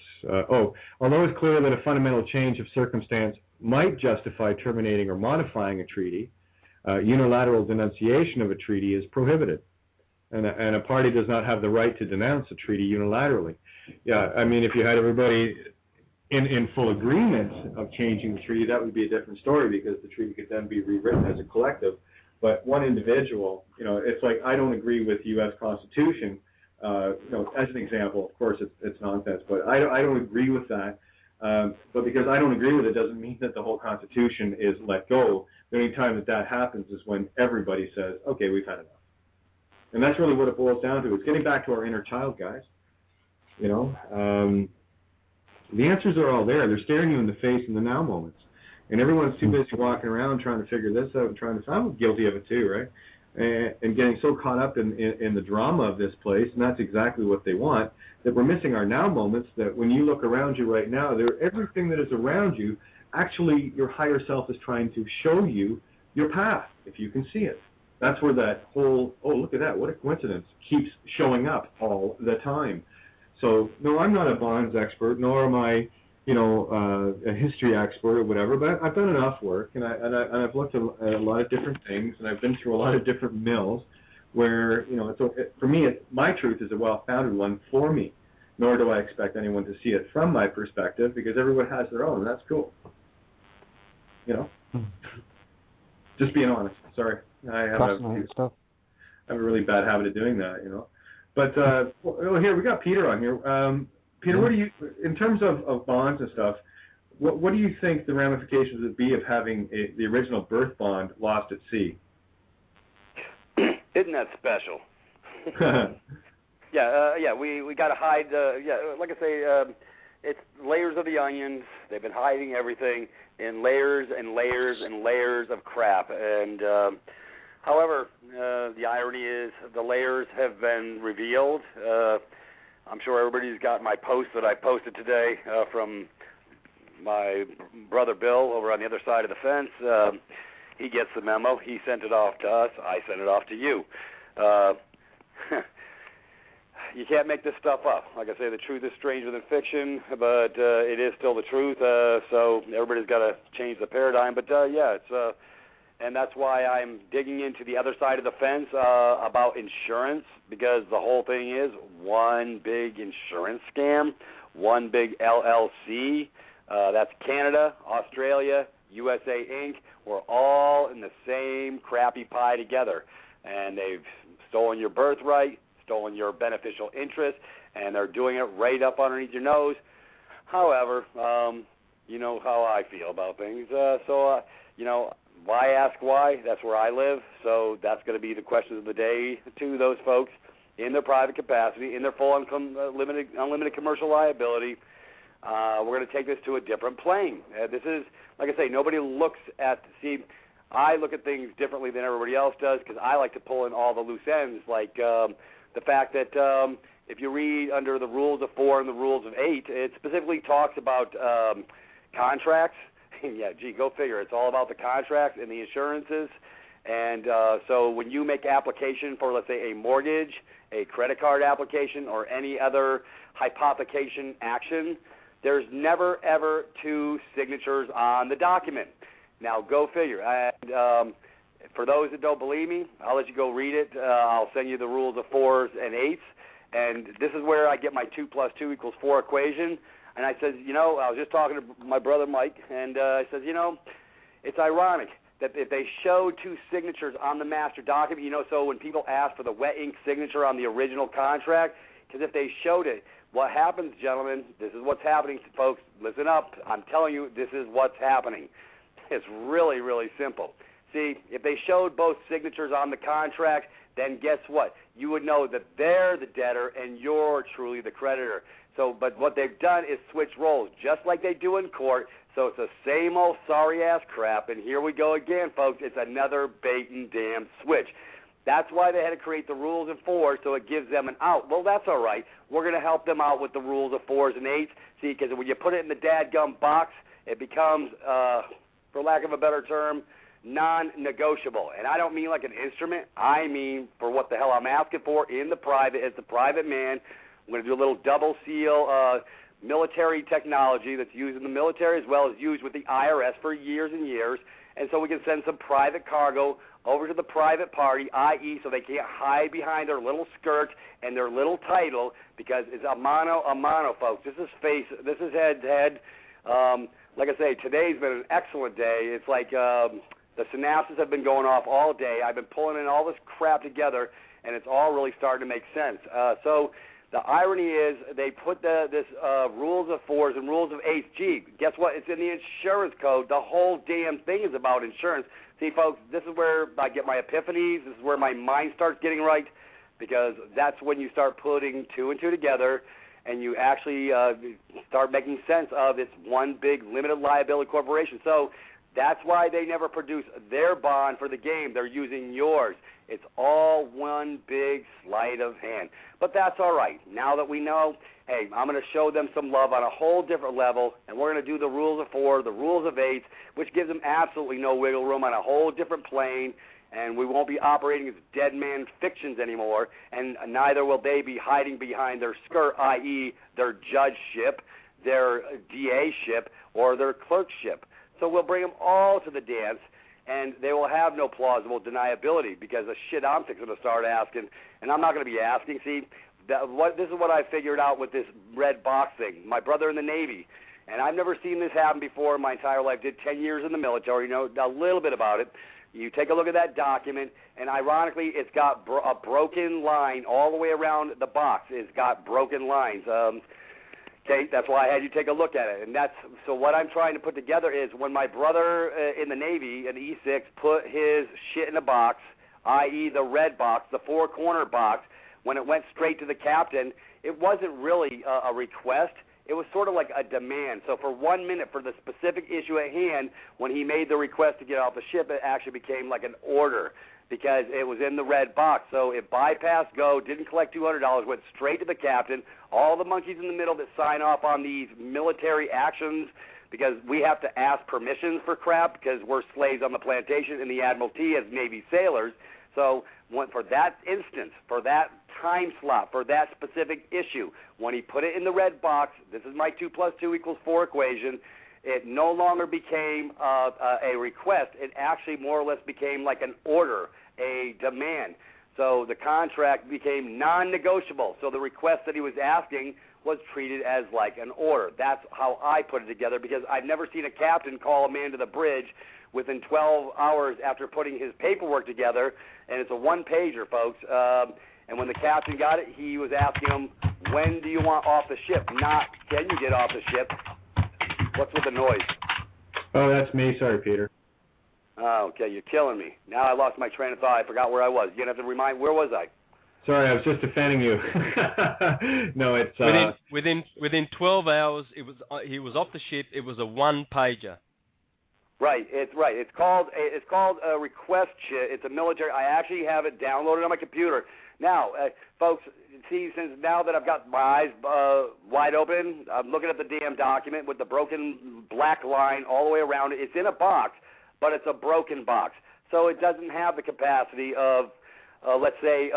A: Although it's clear that a fundamental change of circumstance might justify terminating or modifying a treaty, unilateral denunciation of a treaty is prohibited. And a party does not have the right to denounce a treaty unilaterally. Yeah, I mean, if you had everybody in full agreement of changing the treaty, that would be a different story because the treaty could then be rewritten as a collective. But one individual, it's like I don't agree with the U.S. Constitution. As an example, of course, it's nonsense, but I don't agree with that. But because I don't agree with it doesn't mean that the whole Constitution is let go. The only time that happens is when everybody says, okay, we've had enough. And that's really what it boils down to. It's getting back to our inner child, guys. The answers are all there. They're staring you in the face in the now moments. And everyone's too busy walking around trying to figure this out and trying to... I'm guilty of it too, right? And getting so caught up in the drama of this place, and that's exactly what they want, that we're missing our now moments, that when you look around you right now, everything that is around you, actually your higher self is trying to show you your path, if you can see it. That's where that whole, oh, look at that, what a coincidence, keeps showing up all the time. So, no, I'm not a bonds expert, nor am I, a history expert or whatever, but I've done enough work, and I've looked at a lot of different things, and I've been through a lot of different mills where, for me, my truth is a well-founded one for me, nor do I expect anyone to see it from my perspective, because everyone has their own, and that's cool. Just being honest, sorry. I have a really bad habit of doing that, But here we got Peter on here. Peter, what do you, in terms of bonds and stuff, what do you think the ramifications would be of having the original birth bond lost at sea?
C: Isn't that special? We got to hide. Like I say, it's layers of the onions. They've been hiding everything in layers and layers and layers of crap, and. However, the irony is the layers have been revealed. I'm sure everybody's got my post that I posted today from my brother Bill over on the other side of the fence. He gets the memo. He sent it off to us. I sent it off to you. You can't make this stuff up. Like I say, the truth is stranger than fiction, but it is still the truth. So everybody's got to change the paradigm. But it's... And that's why I'm digging into the other side of the fence about insurance, because the whole thing is one big insurance scam, one big LLC. That's Canada, Australia, USA Inc. We're all in the same crappy pie together. And they've stolen your birthright, stolen your beneficial interest, and they're doing it right up underneath your nose. However, you know how I feel about things. Why ask why? That's where I live, so that's going to be the question of the day to those folks in their private capacity, in their full unlimited commercial liability. We're going to take this to a different plane. This is, like I say, nobody looks at, I look at things differently than everybody else does because I like to pull in all the loose ends, like the fact that if you read under the rules of 4 and the rules of 8, it specifically talks about contracts. Yeah, go figure. It's all about the contracts and the insurances. And so when you make application for, let's say, a mortgage, a credit card application, or any other hypothecation action, there's never, ever 2 signatures on the document. Now, go figure. And for those that don't believe me, I'll let you go read it. I'll send you the rules of 4s and 8s. And this is where I get my 2 + 2 = 4 equation. And I said, I was just talking to my brother Mike, and I said, it's ironic that if they show 2 signatures on the master document, so when people ask for the wet ink signature on the original contract, because if they showed it, what happens, gentlemen, this is what's happening, folks, listen up, I'm telling you, this is what's happening. It's really, really simple. See, if they showed both signatures on the contract, then guess what? You would know that they're the debtor and you're truly the creditor. So, but what they've done is switch roles, just like they do in court. So it's the same old sorry-ass crap, and here we go again, folks. It's another bait and damn switch. That's why they had to create the rules of 4, so it gives them an out. Well, that's all right. We're going to help them out with the rules of 4s and 8s. See, because when you put it in the dadgum box, it becomes, for lack of a better term, non-negotiable. And I don't mean like an instrument. I mean for what the hell I'm asking for in the private, as the private man. I'm going to do a little double seal military technology that's used in the military as well as used with the IRS for years and years. And so we can send some private cargo over to the private party, i.e. so they can't hide behind their little skirt and their little title, because it's a mano, folks. This is head to head. Like I say, today's been an excellent day. It's like the synapses have been going off all day. I've been pulling in all this crap together, and it's all really starting to make sense. So the irony is they put this rules of 4s and rules of 8s. Gee, guess what? It's in the insurance code. The whole damn thing is about insurance. See, folks, this is where I get my epiphanies. This is where my mind starts getting right, because that's when you start putting 2 and 2 together, and you actually start making sense of it's one big limited liability corporation. So that's why they never produce their bond for the game. They're using yours. It's all one big sleight of hand. But that's all right. Now that we know, hey, I'm going to show them some love on a whole different level, and we're going to do the rules of 4, the rules of 8, which gives them absolutely no wiggle room on a whole different plane, and we won't be operating as dead man fictions anymore, and neither will they be hiding behind their skirt, i.e. their judgeship, their DA-ship, or their clerkship. So we'll bring them all to the dance, and they will have no plausible deniability, because the shit I'm fixing to start asking, and I'm not going to be asking. See, this is what I figured out with this red box thing. My brother in the Navy, and I've never seen this happen before in my entire life, did 10 years in the military, know a little bit about it. You take a look at that document, and ironically, it's got a broken line all the way around the box. It's got broken lines. Okay, that's why I had you take a look at it. And so what I'm trying to put together is when my brother in the Navy, in E6, put his shit in a box, i.e. the red box, the 4-corner box, when it went straight to the captain, it wasn't really a request. It was sort of like a demand. So for 1 minute, for the specific issue at hand, when he made the request to get off the ship, it actually became like an order, because it was in the red box. So it bypassed go, didn't collect $200, went straight to the captain. All the monkeys in the middle that sign off on these military actions, because we have to ask permissions for crap, because we're slaves on the plantation in the Admiralty as Navy sailors. So for that instance, for that time slot, for that specific issue, when he put it in the red box, this is my 2 + 2 = 4 equation, it no longer became a request. It actually more or less became like an order, a demand. So the contract became non-negotiable. So the request that he was asking was treated as like an order. That's how I put it together, because I've never seen a captain call a man to the bridge within 12 hours after putting his paperwork together, and it's a one-pager, folks. And when the captain got it, he was asking him, when do you want off the ship? Not, can you get off the ship? What's with the noise?
A: Oh, that's me. Sorry, Peter.
C: Oh, okay, you're killing me. Now I lost my train of thought. I forgot where I was. You're going to have to remind, where was I?
A: Sorry, I was just defending you. No, it's...
D: Within 12 hours, he was off the ship. It was a one-pager.
C: Right, it's right. It's called a request sheet. It's a military. I actually have it downloaded on my computer. Now, folks, see, since now that I've got my eyes wide open, I'm looking at the damn document with the broken black line all the way around it. It's in a box, but it's a broken box, so it doesn't have the capacity of, let's say,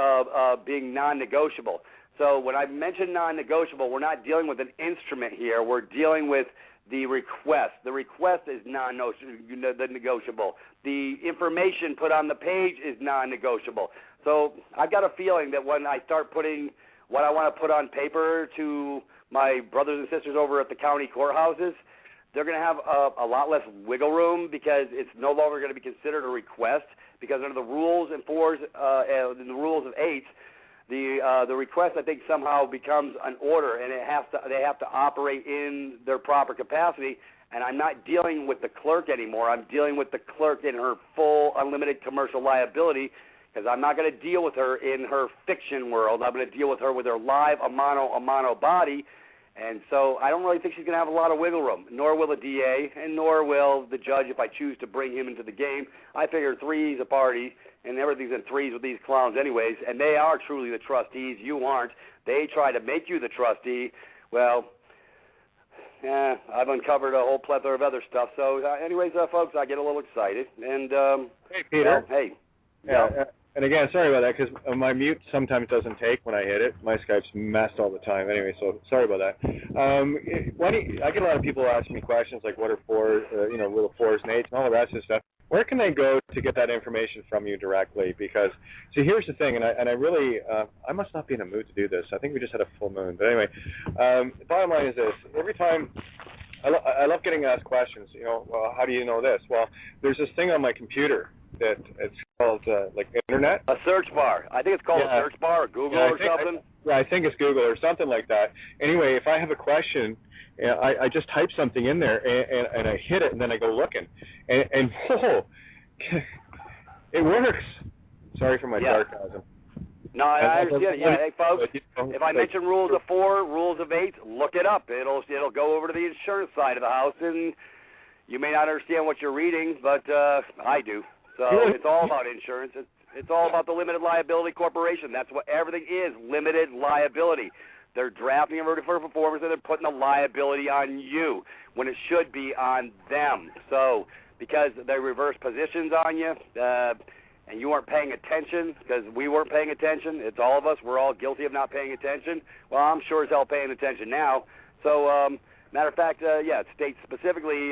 C: being non-negotiable. So when I mention non-negotiable, we're not dealing with an instrument here. We're dealing with the request. The request is non-negotiable. The information put on the page is non-negotiable. So I've got a feeling that when I start putting what I want to put on paper to my brothers and sisters over at the county courthouses, they're going to have a lot less wiggle room, because it's no longer going to be considered a request, because under the rules and 4s and the rules of 8s, the request, I think, somehow becomes an order, and they have to operate in their proper capacity And I'm not dealing with the clerk anymore. I'm dealing with the clerk in her full unlimited commercial liability, because I'm not going to deal with her in her fiction world. I'm going to deal with her with her live a mono body. And so I don't really think she's going to have a lot of wiggle room, nor will the DA, and nor will the judge if I choose to bring him into the game. I figure three's a party, and everything's in threes with these clowns anyways, and they are truly the trustees. You aren't. They try to make you the trustee. Well, I've uncovered a whole plethora of other stuff. So anyways, folks, I get a little excited. And
A: hey, Peter.
C: Well, hey.
A: Yeah. And again, sorry about that, because my mute sometimes doesn't take when I hit it. My Skype's messed all the time. Anyway, so sorry about that. I get a lot of people asking me questions like, what are fours, little fours and eights and all the rest of stuff. Where can they go to get that information from you directly? Because, see, here's the thing, and I really, I must not be in a mood to do this. I think we just had a full moon. But anyway, the bottom line is this. Every time, I love getting asked questions, well, how do you know this? Well, there's this thing on my computer that it's called, like, Internet.
C: A search bar. I think it's called a search bar or Google or something.
A: I think it's Google or something like that. Anyway, if I have a question, I just type something in there, and I hit it, and then I go looking. And whoa, it works. Sorry for my sarcasm.
C: No, I understand. Yeah, hey, folks, if I mention rules of 4, rules of 8, look it up. It'll go over to the insurance side of the house, and you may not understand what you're reading, but I do. So it's all about insurance. It's all about the limited liability corporation. That's what everything is, limited liability. They're drafting a verdict for performance, and they're putting the liability on you when it should be on them. So because they reverse positions on you, and you weren't paying attention, because we weren't paying attention, it's all of us. We're all guilty of not paying attention. Well, I'm sure as hell paying attention now. So matter of fact, it states specifically,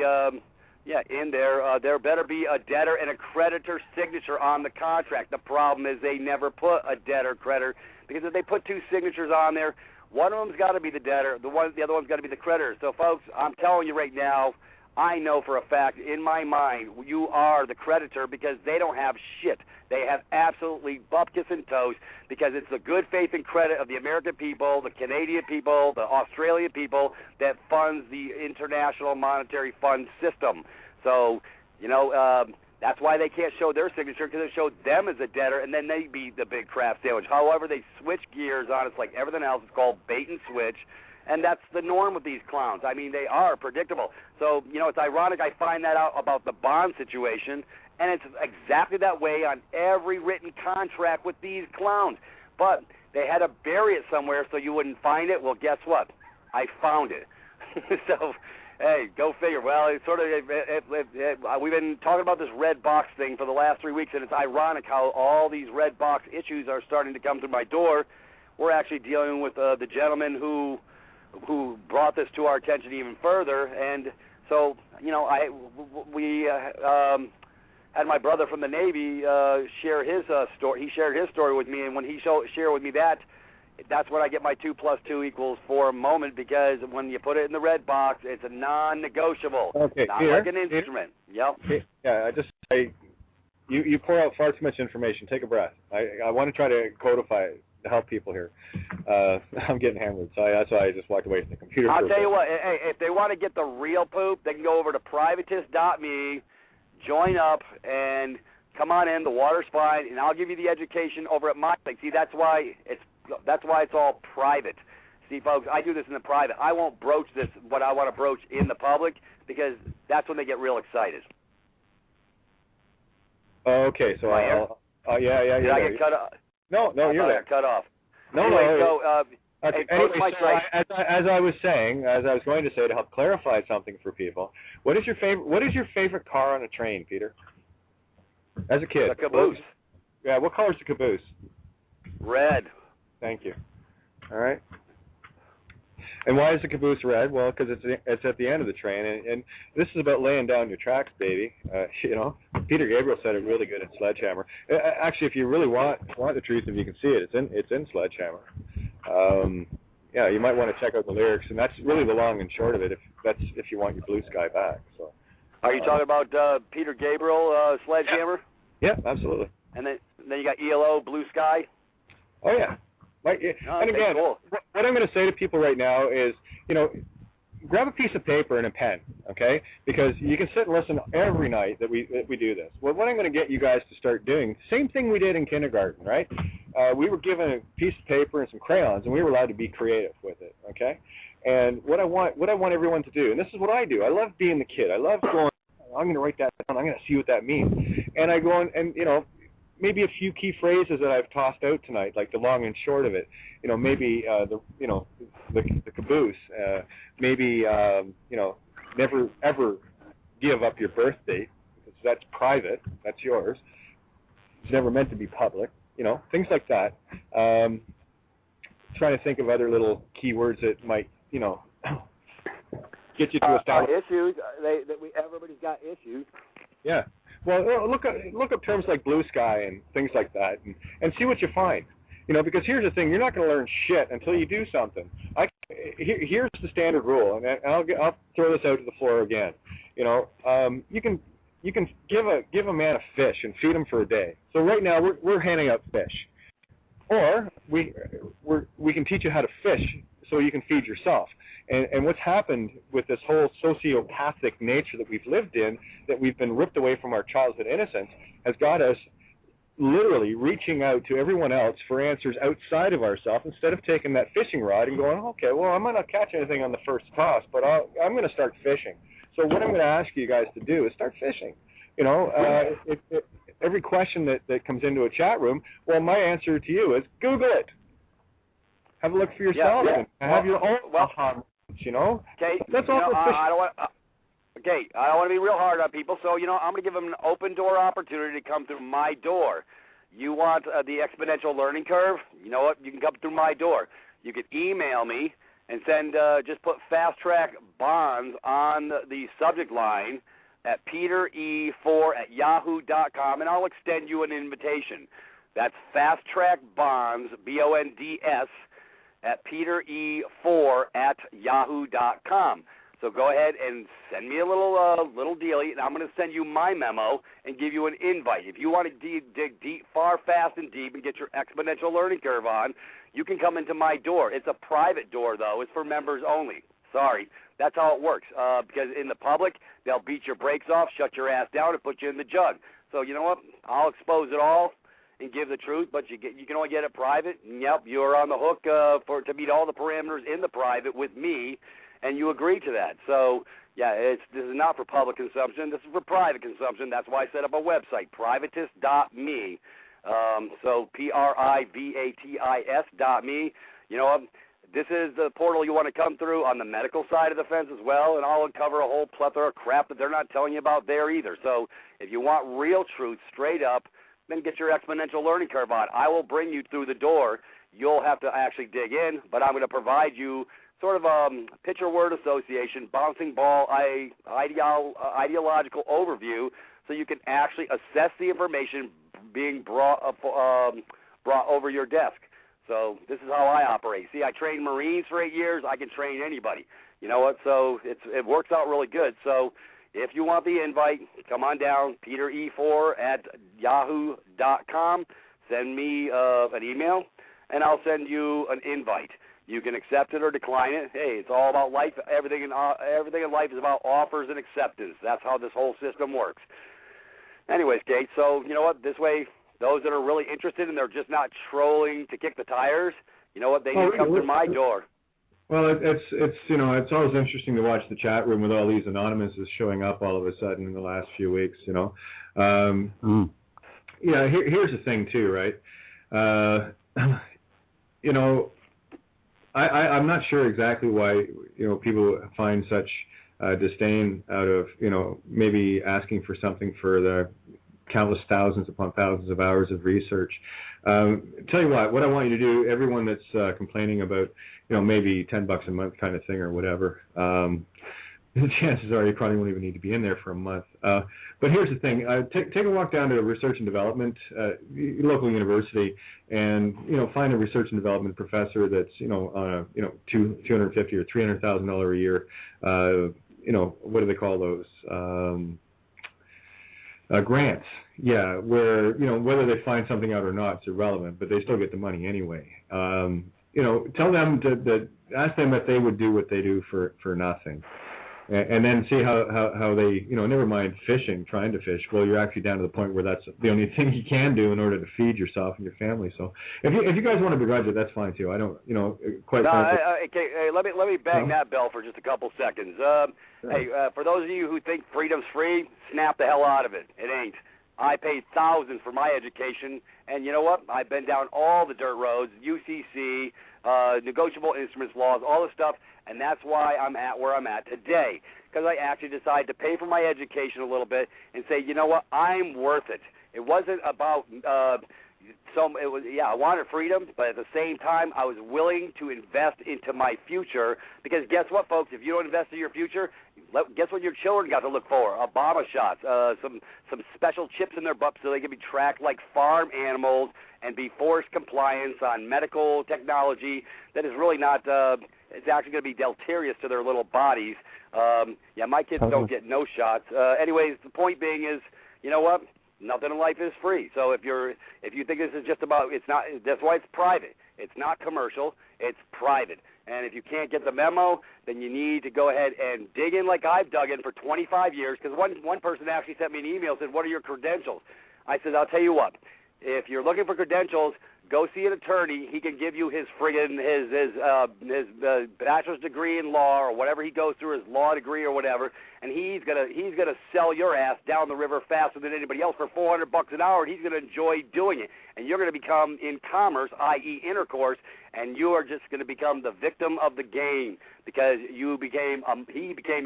C: in there better be a debtor and a creditor signature on the contract. The problem is they never put a debtor creditor, because if they put 2 signatures on there, one of them's got to be the debtor, the other one's got to be the creditor. So, folks, I'm telling you right now, I know for a fact, in my mind, you are the creditor, because they don't have shit. They have absolutely bupkis and toast, because it's the good faith and credit of the American people, the Canadian people, the Australian people that funds the International Monetary Fund system. So, that's why they can't show their signature, because it showed them as a debtor, and then they be the big crap sandwich. However, they switch gears on us like everything else. It's called bait and switch, and that's the norm with these clowns. I mean, they are predictable. So, it's ironic I find that out about the bond situation, and it's exactly that way on every written contract with these clowns. But they had to bury it somewhere so you wouldn't find it. Well, guess what? I found it. So, hey, go figure. Well, it's sort of we've been talking about this red box thing for the last 3 weeks, and it's ironic how all these red box issues are starting to come through my door. We're actually dealing with the gentleman who brought this to our attention even further, and so we had my brother from the Navy share his story. He shared his story with me, and when he shared with me that's when I get my 2 + 2 = 4 moment, because when you put it in the red box, it's a non-negotiable.
A: Okay,
C: not
A: Peter,
C: like an instrument. Yep.
A: Yeah, you pour out far too much information. Take a breath. I want to try to codify it to help people here. I'm getting hammered, so that's why I just walked away from the computer.
C: I'll tell you what, hey, if they want to get the real poop, they can go over to privatist.me, join up, and come on in. The water's fine, and I'll give you the education over at my thing. See, that's why it's all private. See, folks, I do this in the private. I won't broach this, what I want to broach in the public, because that's when they get real excited.
A: Okay, so yeah.
C: Did I get cut off?
A: No, you're there.
C: Cut off.
A: No,
C: anyway,
A: no.
C: So,
A: okay. Anyway, so as I was going to say, to help clarify something for people, what is your favorite car on a train, Peter? As a kid.
C: The caboose.
A: What color is the caboose?
C: Red.
A: Thank you. All right. And why is the caboose red? Well, because it's at the end of the train, and this is about laying down your tracks, baby. Peter Gabriel said it really good in Sledgehammer. Actually, if you really want the truth, if you can see it, it's in Sledgehammer. You might want to check out the lyrics, and that's really the long and short of it. If you want your blue sky back. So.
C: Are you talking about Peter Gabriel, Sledgehammer?
A: Yeah, absolutely.
C: And then you got ELO, Blue Sky.
A: Oh yeah. And again,
C: cool.
A: what I'm going to say to people right now is, grab a piece of paper and a pen, okay? Because you can sit and listen every night that we do this. Well, what I'm going to get you guys to start doing, same thing we did in kindergarten, right? We were given a piece of paper and some crayons, and we were allowed to be creative with it, okay? And what I want everyone to do, and this is what I do. I love being the kid. I love going, I'm going to write that down. I'm going to see what that means. And I go and you know, maybe a few key phrases that I've tossed out tonight, like the long and short of it. You know, maybe the caboose. Maybe you know, never ever give up your birth date, because that's private. That's yours. It's never meant to be public. You know, things like that. Trying to think of other little keywords that might, you know, get you to establish
C: issues. Everybody's got issues.
A: Yeah. Well, look up terms like blue sky and things like that, and see what you find. You know, because here's the thing: you're not going to learn shit until you do something. Here's the standard rule, and I'll throw this out to the floor again. You know, you can give a man a fish and feed him for a day. So right now we're handing out fish, or we can teach you how to fish so you can feed yourself. And what's happened with this whole sociopathic nature that we've lived in, that we've been ripped away from our childhood innocence, has got us literally reaching out to everyone else for answers outside of ourselves, instead of taking that fishing rod and going, okay, well, I might not catch anything on the first toss, but I'm going to start fishing. So what I'm going to ask you guys to do is start fishing. You know, every question that comes into a chat room, well, my answer to you is Google it. Have a look for yourself and have your own aha. You know,
C: okay.
A: That's all.
C: I don't want to be real hard on people, so, you know, I'm going to give them an open door opportunity to come through my door. You want the exponential learning curve? You know what? You can come through my door. You can email me and send, just put Fast Track Bonds on the subject line at petere4@yahoo.com, and I'll extend you an invitation. That's Fast Track Bonds, BONDS, at petere4@yahoo.com. So go ahead and send me a little dealie, and I'm going to send you my memo and give you an invite. If you want to dig deep, far, fast, and deep, and get your exponential learning curve on, you can come into my door. It's a private door, though. It's for members only. Sorry. That's how it works. Because in the public, they'll beat your brakes off, shut your ass down, and put you in the jug. So you know what? I'll expose it all and give the truth, but you can only get it private. And yep, you're on the hook to meet all the parameters in the private with me, and you agree to that. So, yeah, this is not for public consumption. This is for private consumption. That's why I set up a website, privatis.me. So privatis.me. You know what? This is the portal you want to come through on the medical side of the fence as well, and I'll uncover a whole plethora of crap that they're not telling you about there either. So if you want real truth straight up, then get your exponential learning curve on. I will bring you through the door. You'll have to actually dig in, but I'm going to provide you sort of a picture word association, bouncing ball, ideological overview, so you can actually assess the information being brought over your desk. So this is how I operate. See, I trained Marines for 8 years. I can train anybody. You know what? So it works out really good. So if you want the invite, come on down, petere4@yahoo.com. Send me an email, and I'll send you an invite. You can accept it or decline it. Hey, it's all about life. Everything in life is about offers and acceptance. That's how this whole system works. Anyways, Kate, so you know what? This way, those that are really interested and they're just not trolling to kick the tires, you know what? They need to come through my door.
A: Well, it's always interesting to watch the chat room with all these anonymouses showing up all of a sudden in the last few weeks. You know, here's the thing too, right? You know, I'm not sure exactly why people find such disdain out of maybe asking for something for the countless thousands upon thousands of hours of research. Tell you what I want you to do, everyone that's complaining about maybe $10 a month kind of thing or whatever, the chances are you probably won't even need to be in there for a month. But here's the thing: take a walk down to research and development, local university, and find a research and development professor that's on a $250,000 or $300,000 a year. What do they call those? Grants. Yeah, where whether they find something out or not, it's irrelevant, but they still get the money anyway. tell them to ask them if they would do what they do for nothing. And then see how they, never mind fishing, trying to fish. Well, you're actually down to the point where that's the only thing you can do in order to feed yourself and your family. So if you guys want to begrudge it, that's fine too. I don't, quite frankly.
C: Okay, let me bang that bell for just a couple seconds. Hey, for those of you who think freedom's free, snap the hell out of it. It ain't. I paid thousands for my education, and you know what? I've been down all the dirt roads, UCC, negotiable instruments laws, all this stuff, and that's why I'm at where I'm at today, because I actually decided to pay for my education a little bit and say, you know what? I'm worth it. It wasn't about I wanted freedom, but at the same time, I was willing to invest into my future, because guess what, folks? If you don't invest in your future, guess what your children got to look for? Obama shots, some special chips in their butts so they can be tracked like farm animals and be forced compliance on medical technology that is really not, it's actually going to be deleterious to their little bodies. My kids don't get no shots. Anyways, the point being is, you know what? Nothing in life is free. So if you think this is just about, it's not. That's why it's private. It's not commercial. It's private. And if you can't get the memo, then you need to go ahead and dig in like I've dug in for 25 years. Because one person actually sent me an email and said, "What are your credentials?" I said, "I'll tell you what. If you're looking for credentials, go see an attorney. He can give you his bachelor's degree in law or whatever he goes through, his law degree or whatever, and he's gonna sell your ass down the river faster than anybody else for $400 an hour, and he's gonna enjoy doing it. And you're gonna become in commerce, i.e. intercourse, and you are just gonna become the victim of the game because he became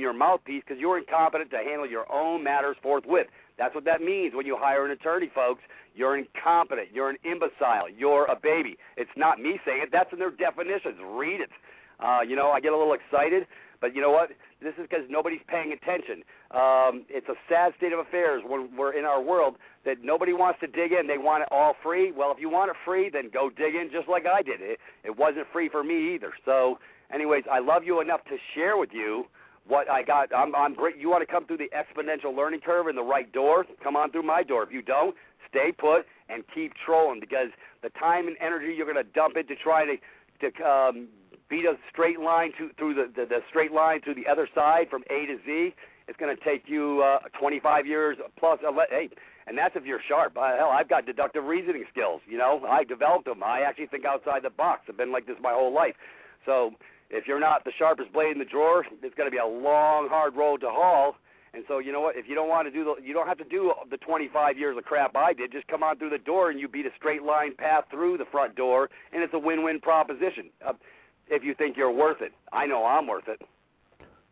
C: your mouthpiece because you were incompetent to handle your own matters forthwith." That's what that means when you hire an attorney, folks. You're incompetent. You're an imbecile. You're a baby. It's not me saying it. That's in their definitions. Read it. I get a little excited, but you know what? This is because nobody's paying attention. It's a sad state of affairs when we're in our world that nobody wants to dig in. They want it all free. Well, if you want it free, then go dig in just like I did. It wasn't free for me either. So, anyways, I love you enough to share with you what I got. I'm great. You want to come through the exponential learning curve in the right door? Come on through my door. If you don't, stay put and keep trolling, because the time and energy you're going to dump into trying to beat a straight line through the straight line to the other side from A to Z, it's going to take you 25 years plus. Hey, and that's if you're sharp. Hell, I've got deductive reasoning skills. I developed them. I actually think outside the box. I've been like this my whole life. So if you're not the sharpest blade in the drawer, it's going to be a long, hard road to haul. And so, you know what? If you don't want to you don't have to do the 25 years of crap I did. Just come on through the door, and you beat a straight line path through the front door, and it's a win-win proposition. If you think you're worth it, I know I'm worth it.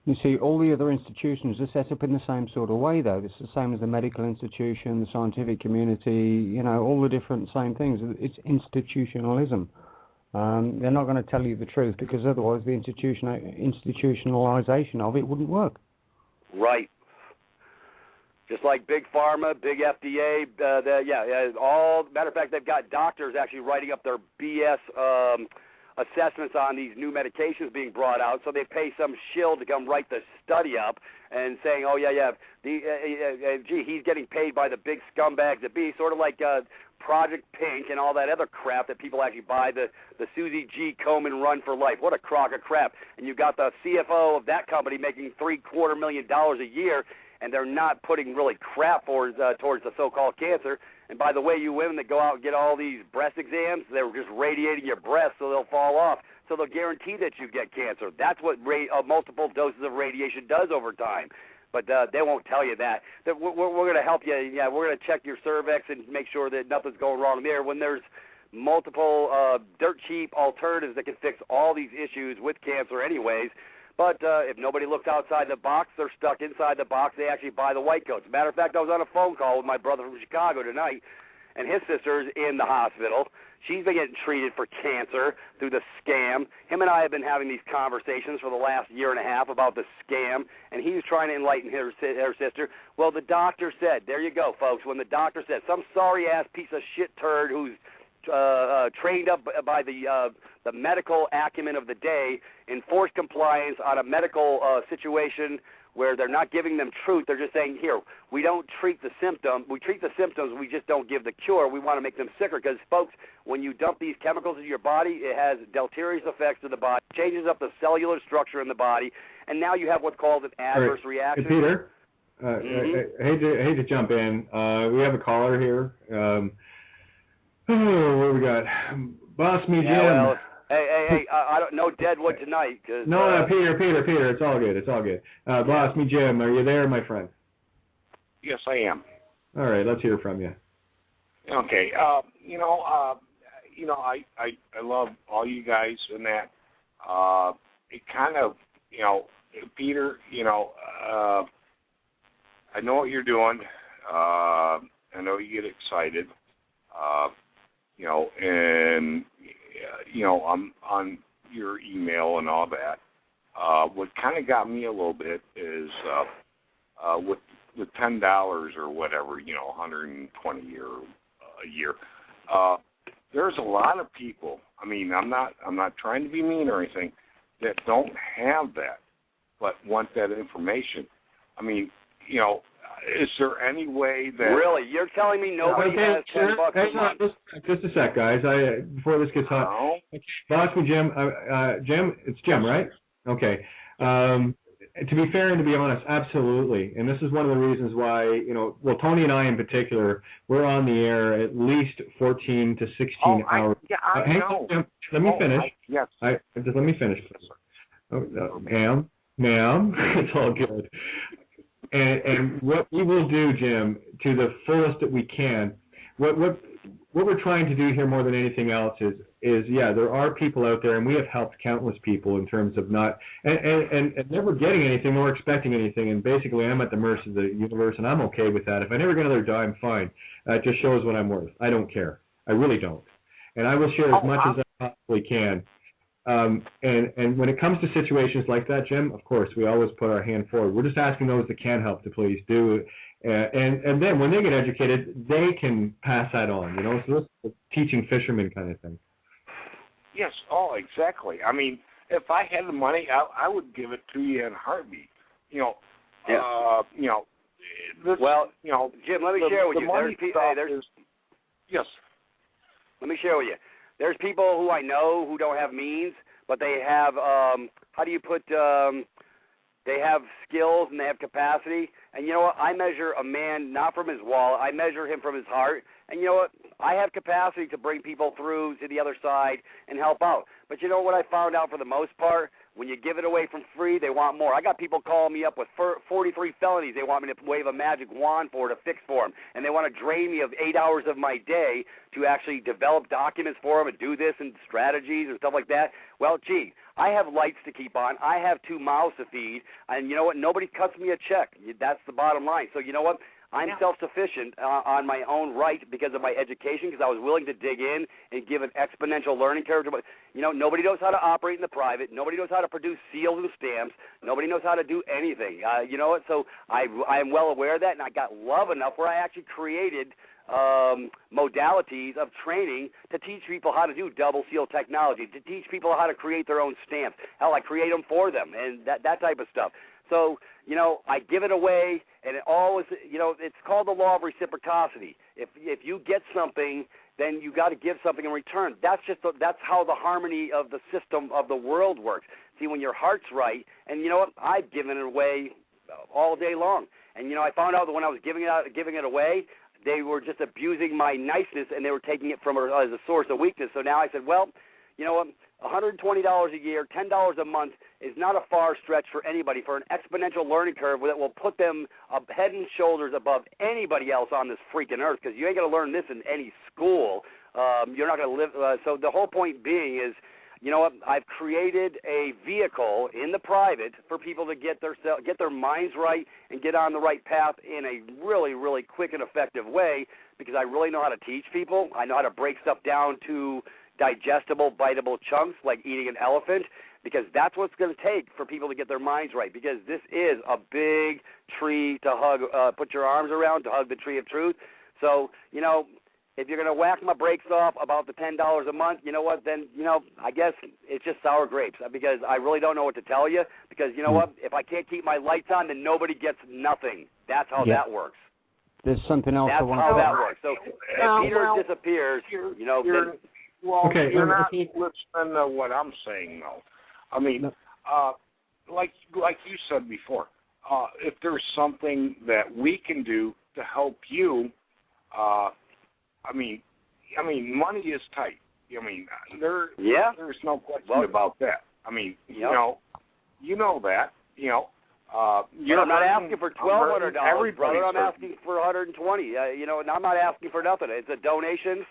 B: You see, all the other institutions are set up in the same sort of way, though. It's the same as the medical institution, the scientific community. All the different same things. It's institutionalism. They're not going to tell you the truth, because otherwise the institutionalization of it wouldn't work.
C: Right. Just like Big Pharma, Big FDA, all, matter of fact, they've got doctors actually writing up their BS assessments on these new medications being brought out, so they pay some shill to come write the study up and saying, he's getting paid by the big scumbags that be, sort of like Project Pink and all that other crap that people actually buy, the Susie G. Komen run for life. What a crock of crap. And you got the CFO of that company making $750,000 a year, and they're not putting really crap towards the so-called cancer. And by the way, you women that go out and get all these breast exams, they're just radiating your breasts so they'll fall off. So they'll guarantee that you get cancer. That's what multiple doses of radiation does over time. But they won't tell you that. We're going to help you. Yeah, we're going to check your cervix and make sure that nothing's going wrong there, when there's multiple dirt cheap alternatives that can fix all these issues with cancer anyways. But if nobody looks outside the box, they're stuck inside the box. They actually buy the white coats. Matter of fact, I was on a phone call with my brother from Chicago tonight, and his sister's in the hospital. She's been getting treated for cancer through the scam. Him and I have been having these conversations for the last year and a half about the scam, and he's trying to enlighten her sister. Well, the doctor said, there you go, folks, when the doctor said, some sorry-ass piece of shit turd who's trained up by the medical acumen of the day, enforced compliance on a medical situation where they're not giving them truth. They're just saying, here, we don't treat the symptom. We treat the symptoms. We just don't give the cure. We want to make them sicker because, folks, when you dump these chemicals into your body, it has deleterious effects to the body, changes up the cellular structure in the body, and now you have what's called an adverse reaction.
A: Hey, Peter, I hate to jump in. We have a caller here. What we got? Boss Me Jim.
C: Well, hey, I don't know Deadwood tonight.
A: No, Peter, it's all good. Boss Me Jim, are you there, my friend?
E: Yes, I am.
A: All right, let's hear from you.
E: Okay, I love all you guys and that. It kind of, Peter, I know what you're doing. I know you get excited. I'm on your email and all that. What kind of got me a little bit is with $10 or whatever, 120 a year. There's a lot of people. I mean, I'm not trying to be mean or anything, that don't have that, but want that information. I mean, is there any way that...
C: Really? You're telling me nobody has $10 a month?
A: Just a sec, guys. Before this gets hot. Okay. Boss Me Jim. Jim, it's Jim, right? Okay. To be fair and to be honest, absolutely. And this is one of the reasons why, Tony and I in particular, we're on the air at least 14 to 16 hours.
E: I know.
A: Jim, let me finish.
E: Yes.
A: Just let me finish. Ma'am, it's all good. And what we will do, Jim, to the fullest that we can, what we're trying to do here more than anything else is there are people out there, and we have helped countless people in terms of not and never getting anything nor expecting anything, and basically I'm at the mercy of the universe, and I'm okay with that. If I never get another dime, fine. It just shows what I'm worth. I don't care. I really don't. And I will share as much as I possibly can. And when it comes to situations like that, Jim, of course, we always put our hand forward. We're just asking those that can help to please do. And then when they get educated, they can pass that on, So this is a teaching fishermen kind of thing.
E: Yes, exactly. I mean, if I had the money, I would give it to you in a heartbeat.
C: Jim, let me share with you.
E: Yes.
C: Let me share with you. There's people who I know who don't have means, but they have, they have skills and they have capacity. And you know what? I measure a man not from his wallet. I measure him from his heart. And you know what? I have capacity to bring people through to the other side and help out. But you know what I found out for the most part? When you give it away for free, they want more. I got people calling me up with 43 felonies they want me to wave a magic wand to fix for them. And they want to drain me of 8 hours of my day to actually develop documents for them and do this and strategies and stuff like that. Well, gee, I have lights to keep on. I have 2 mouths to feed. And you know what? Nobody cuts me a check. That's the bottom line. So you know what? I'm self-sufficient on my own right because of my education, because I was willing to dig in and give an exponential learning curve. But, nobody knows how to operate in the private. Nobody knows how to produce seals and stamps. Nobody knows how to do anything. You know what? So I am well aware of that, and I got love enough where I actually created modalities of training to teach people how to do double seal technology, to teach people how to create their own stamps. Hell, I create them for them, and that type of stuff. So, I give it away, and it always, it's called the law of reciprocity. If you get something, then you got to give something in return. That's how the harmony of the system of the world works. See, when your heart's right, and you know what, I've given it away all day long. And I found out that when I was giving it away, they were just abusing my niceness, and they were taking it from as a source of weakness. So now I said, well, you know what? $120 a year, $10 a month is not a far stretch for anybody for an exponential learning curve that will put them head and shoulders above anybody else on this freaking earth, because you ain't going to learn this in any school. You're not going to live. So the whole point being is, you know what? I've created a vehicle in the private for people to get their minds right and get on the right path in a really, really quick and effective way, because I really know how to teach people. I know how to break stuff down to digestible, biteable chunks like eating an elephant, because that's what's going to take for people to get their minds right, because this is a big tree to hug, put your arms around, to hug the tree of truth. So, if you're gonna whack my brakes off about the $10 a month, you know what? Then I guess it's just sour grapes, because I really don't know what to tell you. Because you know what? If I can't keep my lights on, then nobody gets nothing. That's how that works.
B: There's something else
C: That's
B: I want
C: how
B: to
C: that works. So if Peter disappears, then,
E: well, you're not listening to what I'm saying, though. I mean, like you said before, if there's something that we can do to help you, I mean, money is tight. I mean, there's no question about that. I mean, you know that.
C: I'm not asking for $1,200, brother. I'm asking for $120. And I'm not asking for nothing. It's a donations,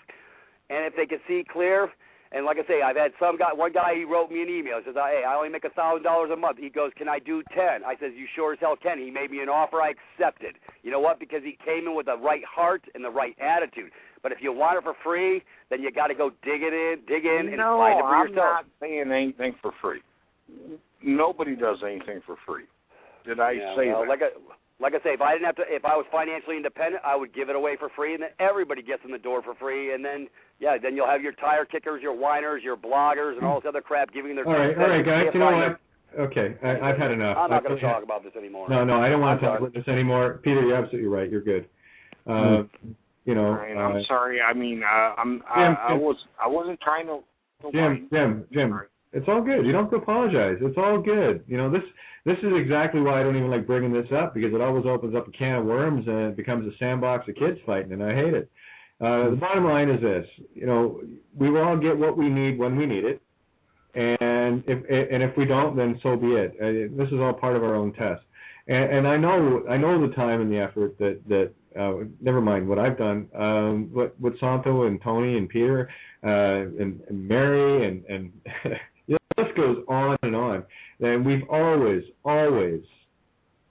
C: and if they can see clear. And like I say, I've had one guy, he wrote me an email. He says, hey, I only make $1,000 a month. He goes, can I do 10? I says, you sure as hell can. He made me an offer. I accepted. You know what? Because he came in with the right heart and the right attitude. But if you want it for free, then you got to go dig in and find it for yourself.
E: No, I'm not saying anything for free. Nobody does anything for free. Did I say that?
C: Like I say, if I was financially independent, I would give it away for free, and then everybody gets in the door for free, and then you'll have your tire kickers, your whiners, your bloggers, and all this other crap giving their.
A: All right, guys. You know what? Okay, I've had enough.
C: I'm not going to talk about this anymore.
A: No, I don't want to talk about this anymore. Peter, you're absolutely right. You're good.
E: I'm sorry. I mean, I wasn't trying to.
A: Jim. It's all good. You don't have to apologize. It's all good. This is exactly why I don't even like bringing this up, because it always opens up a can of worms and it becomes a sandbox of kids fighting, and I hate it. The bottom line is this: we will all get what we need when we need it, and if we don't, then so be it. This is all part of our own test. And I know the time and the effort that never mind what I've done, what Santo and Tony and Peter and Mary and the list goes on, and we've always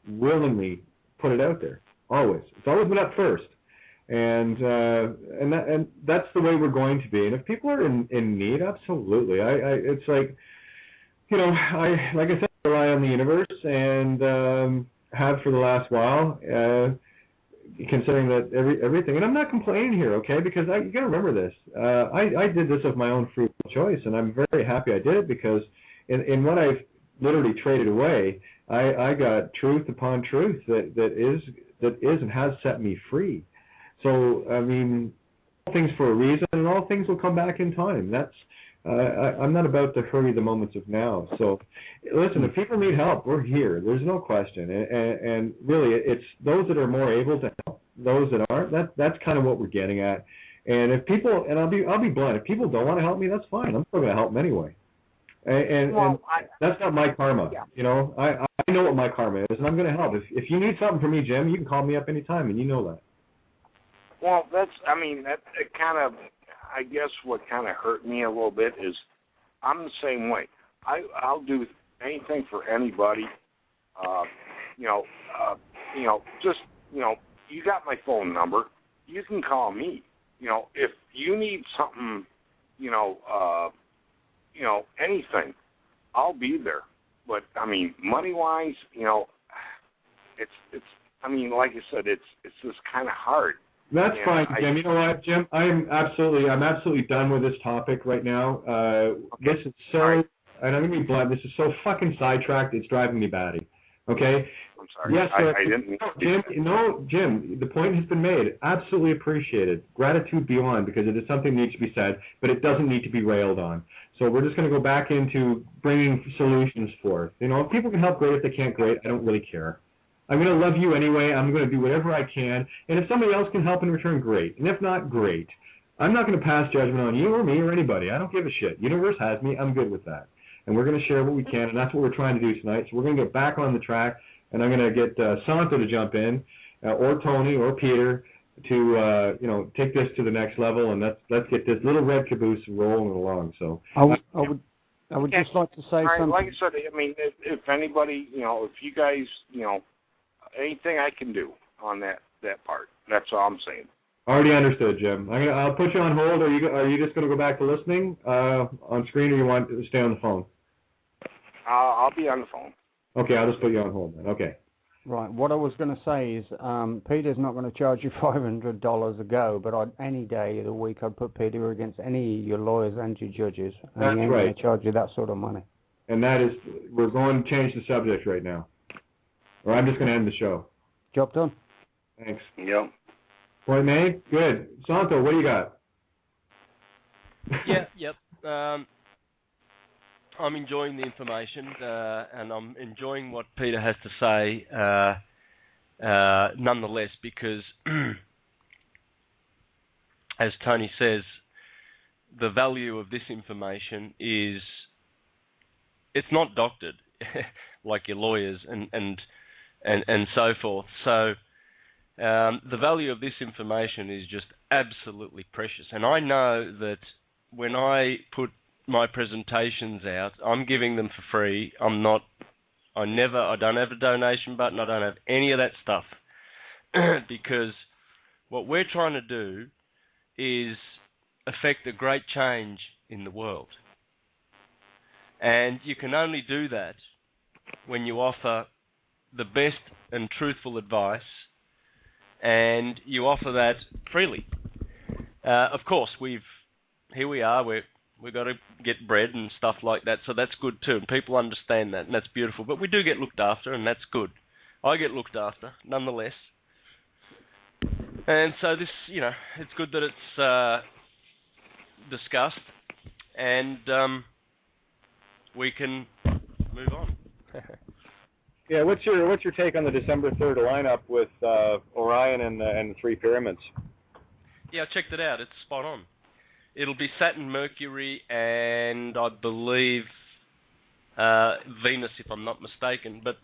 A: willingly put it out there. Always, it's always been up first, and that's the way we're going to be. And if people are in need, absolutely. It's like, like I said, I rely on the universe and have for the last while. Considering that everything, and I'm not complaining here, okay? Because you got to remember this. I did this of my own free choice, and I'm very happy I did it, because in what I've literally traded away, I got truth upon truth that is and has set me free. So I mean, all things for a reason, and all things will come back in time. That's I'm not about to hurry the moments of now. So, listen, if people need help, we're here. There's no question. And really, it's those that are more able to help, those that aren't. That's kind of what we're getting at. And if people, and I'll be blunt, if people don't want to help me, that's fine. I'm still going to help them anyway. And that's not my karma. Yeah. I know what my karma is, and I'm going to help. If you need something from me, Jim, you can call me up anytime, and you know that.
E: Well, that kind of. I guess what kind of hurt me a little bit is I'm the same way. I'll do anything for anybody. You got my phone number. You can call me. If you need something, anything, I'll be there. But I mean, money wise, it's. I mean, like I said, it's just kind of hard.
A: That's fine, Jim. You know what, Jim? I'm absolutely done with this topic right now. This is so, and I'm going to be blunt, this is so fucking sidetracked, it's driving me batty. Okay?
E: I'm sorry.
A: Yes,
E: I didn't.
A: Jim, the point has been made. Absolutely appreciated. Gratitude beyond, because it is something that needs to be said, but it doesn't need to be railed on. So we're just going to go back into bringing solutions forth. If people can help, great. If they can't, great. I don't really care. I'm going to love you anyway. I'm going to do whatever I can. And if somebody else can help in return, great. And if not, great. I'm not going to pass judgment on you or me or anybody. I don't give a shit. Universe has me. I'm good with that. And we're going to share what we can, and that's what we're trying to do tonight. So we're going to get back on the track, and I'm going to get Santo to jump in, or Tony, or Peter, to take this to the next level, and let's get this little red caboose rolling along. So
B: I would just like to say something.
E: Like I said, I mean, if anybody, if you guys, anything I can do on that part. That's all I'm saying.
A: Already understood, Jim. I'll put you on hold. Are you just going to go back to listening on screen, or you want to stay on the phone?
E: I'll be on the phone.
A: Okay, I'll just put you on hold then. Okay.
B: Right. What I was going to say is Peter's not going to charge you $500 a go, but any day of the week I'd put Peter against any of your lawyers and your judges. And
A: That's
B: he ain't
A: right.
B: going to charge you that sort of money.
A: And that is, we're going to change the subject right now. Or I'm just going to end the show.
B: Job done.
A: Thanks.
C: Yep.
A: Point made? Good. Santo, what do you got?
D: Yep. I'm enjoying the information, and I'm enjoying what Peter has to say, nonetheless, because, as Tony says, the value of this information is, it's not doctored, like your lawyers and so forth. So the value of this information is just absolutely precious. And I know that when I put my presentations out, I'm giving them for free. I don't have a donation button. I don't have any of that stuff because what we're trying to do is affect a great change in the world. And you can only do that when you offer the best and truthful advice, and you offer that freely. Of course, here we are. We've got to get bread and stuff like that, so that's good too, and people understand that, and that's beautiful. But we do get looked after, and that's good. I get looked after, nonetheless. And so this, it's good that it's discussed, and we can move on.
A: Yeah, what's your take on the December 3rd lineup with Orion and the three pyramids?
D: Yeah, I checked it out. It's spot on. It'll be Saturn, Mercury, and I believe Venus, if I'm not mistaken. But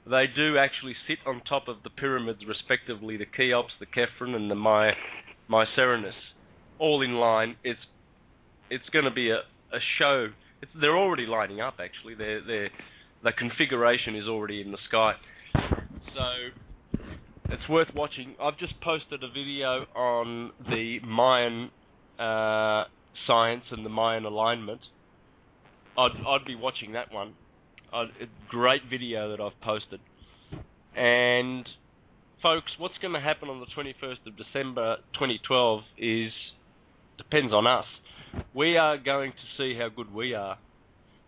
D: they do actually sit on top of the pyramids, respectively, the Cheops, the Kephren, and the Mycerinus, all in line. It's going to be a show. They're already lining up, actually. The configuration is already in the sky. So it's worth watching. I've just posted a video on the Mayan science and the Mayan alignment. I'd be watching that one. A great video that I've posted. And folks, what's going to happen on the 21st of December 2012 depends on us. We are going to see how good we are,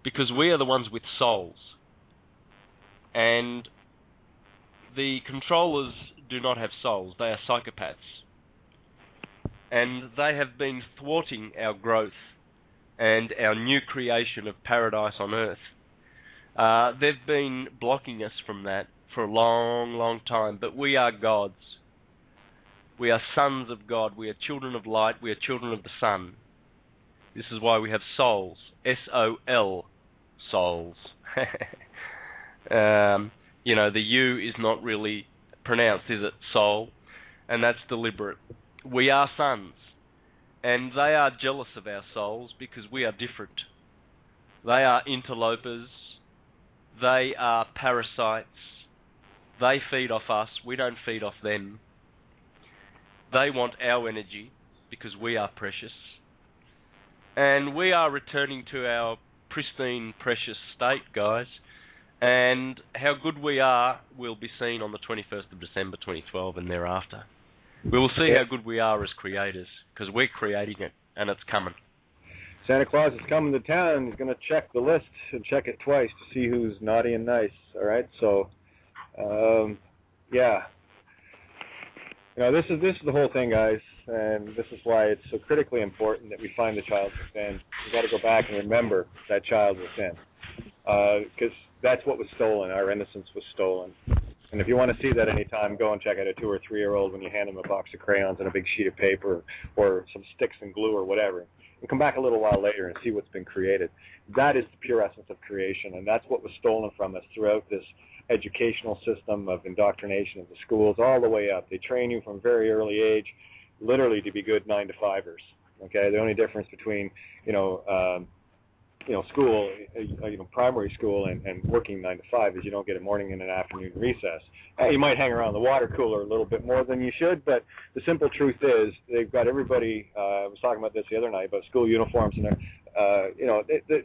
D: because we are the ones with souls. And the controllers do not have souls. They are psychopaths. And they have been thwarting our growth and our new creation of paradise on Earth. They've been blocking us from that for a long, long time. But we are gods. We are sons of God. We are children of light. We are children of the sun. This is why we have souls. S-O-L, souls. The U is not really pronounced, is it? Soul. And that's deliberate. We are sons. And they are jealous of our souls because we are different. They are interlopers. They are parasites. They feed off us. We don't feed off them. They want our energy because we are precious. And we are returning to our pristine, precious state, guys. And how good we are will be seen on the 21st of December 2012 and thereafter. We will see how good we are as creators, because we're creating it, and it's coming.
A: Santa Claus is coming to town, and he's going to check the list and check it twice to see who's naughty and nice, all right? So, yeah. This is the whole thing, guys, and this is why it's so critically important that we find the child within. We've got to go back and remember that child within, because that's what was stolen. Our innocence was stolen. And if you want to see that anytime, go and check out a 2 or 3 year old when you hand them a box of crayons and a big sheet of paper or some sticks and glue or whatever. And come back a little while later and see what's been created. That is the pure essence of creation, and that's what was stolen from us throughout this educational system of indoctrination of the schools all the way up. They train you from a very early age, literally to be good 9-to-5ers. Okay, the only difference between school, primary school and working 9 to 5 is you don't get a morning and an afternoon recess. You might hang around the water cooler a little bit more than you should, but the simple truth is they've got everybody. I was talking about this the other night about school uniforms, and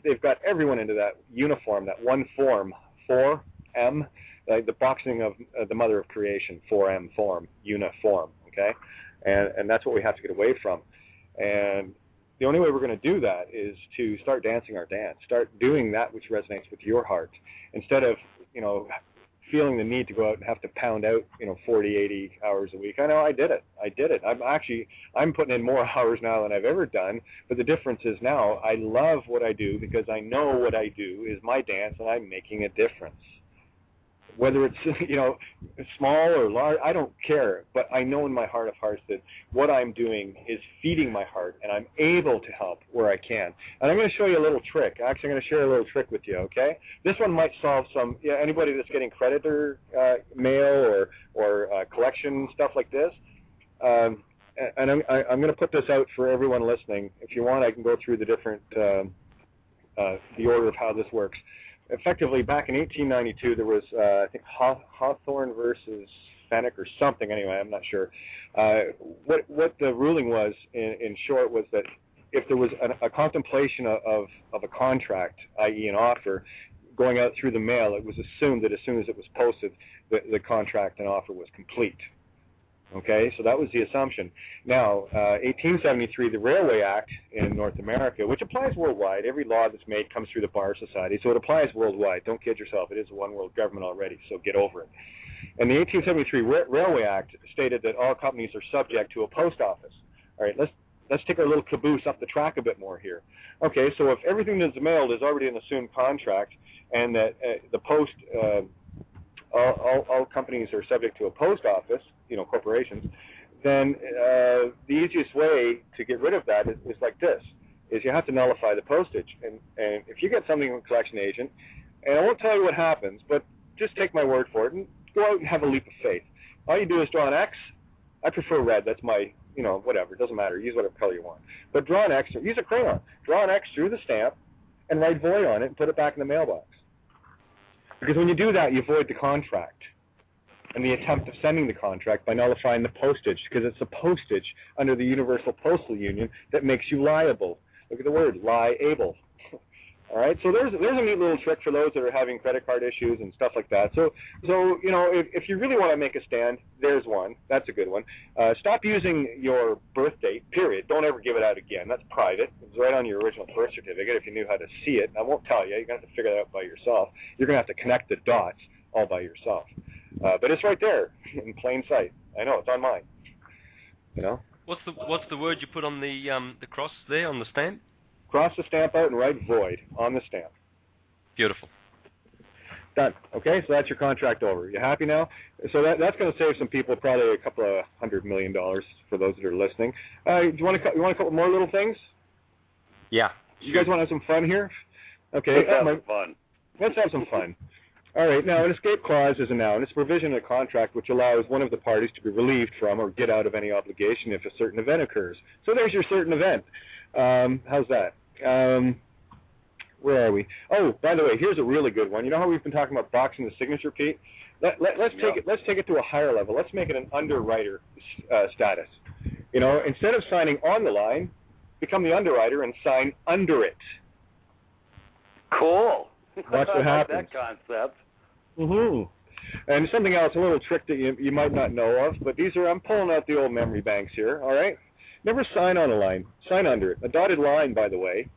A: they've got everyone into that uniform, that one form, 4M,
F: like the boxing of the mother of creation, 4M, form, uniform, okay? And that's what we have to get away from. And the only way we're going to do that is to start dancing our dance, start doing that which resonates with your heart, instead of, feeling the need to go out and have to pound out, 40, 80 hours a week. I know I did it. I'm putting in more hours now than I've ever done, but the difference is now I love what I do because I know what I do is my dance and I'm making a difference. Whether it's, small or large, I don't care, but I know in my heart of hearts that what I'm doing is feeding my heart, and I'm able to help where I can. And I'm going to show you a little trick. Actually, I'm going to share a little trick with you, okay? This one might solve some, anybody that's getting creditor mail or collection, stuff like this. And I'm going to put this out for everyone listening. If you want, I can go through the different, the order of how this works. Effectively, back in 1892, there was, I think, Hawthorne versus Fenwick or something. Anyway, I'm not sure. What the ruling was, in short, was that if there was a contemplation of a contract, i.e. an offer, going out through the mail, it was assumed that as soon as it was posted, the contract and offer was complete. Okay, so that was the assumption. Now, 1873, the Railway Act in North America, which applies worldwide. Every law that's made comes through the Bar Society, so it applies worldwide. Don't kid yourself. It is a one-world government already, so get over it. And the 1873 Railway Act stated that all companies are subject to a post office. All right, let's take our little caboose up the track a bit more here. Okay, so if everything that's mailed is already an assumed contract, and that the post, all companies are subject to a post office, corporations, then the easiest way to get rid of that is like this, is you have to nullify the postage. And if you get something from a collection agent, and I won't tell you what happens, but just take my word for it and go out and have a leap of faith. All you do is draw an X. I prefer red. That's my, whatever. It doesn't matter. Use whatever color you want. But draw an X, or use a crayon. Draw an X through the stamp and write void on it and put it back in the mailbox. Because when you do that, you void the contract and the attempt of sending the contract by nullifying the postage, because it's the postage under the Universal Postal Union that makes you liable. Look at the word, liable. All right, so there's a neat little trick for those that are having credit card issues and stuff like that. So if you really want to make a stand, there's one. That's a good one. Stop using your birth date, period. Don't ever give it out again. That's private. It's right on your original birth certificate if you knew how to see it. I won't tell you. You're going to have to figure that out by yourself. You're going to have to connect the dots all by yourself. But it's right there in plain sight. I know, it's on mine.
D: What's the word you put on the cross there on the stamp?
F: Cross the stamp out and write void on the stamp.
D: Beautiful.
F: Done. Okay, so that's your contract over. You happy now? So that's going to save some people probably a couple of $100 million for those that are listening. Do you want a couple more little things?
D: Yeah.
F: You guys want to have some fun here? Okay.
C: Let's have some fun.
F: Let's have some fun. All right. Now, an escape clause is a noun. It's a provision in a contract which allows one of the parties to be relieved from or get out of any obligation if a certain event occurs. So there's your certain event. How's that? Where are we? Oh, by the way, here's a really good one. You know how we've been talking about boxing the signature, Pete? Let's take it to a higher level. Let's make it an underwriter status. Instead of signing on the line, become the underwriter and sign under it.
C: Cool.
F: Watch what happens.
C: That concept.
F: And something else, a little trick that you might not know of, but I'm pulling out the old memory banks here, all right? Never sign on a line. Sign under it. A dotted line, by the way.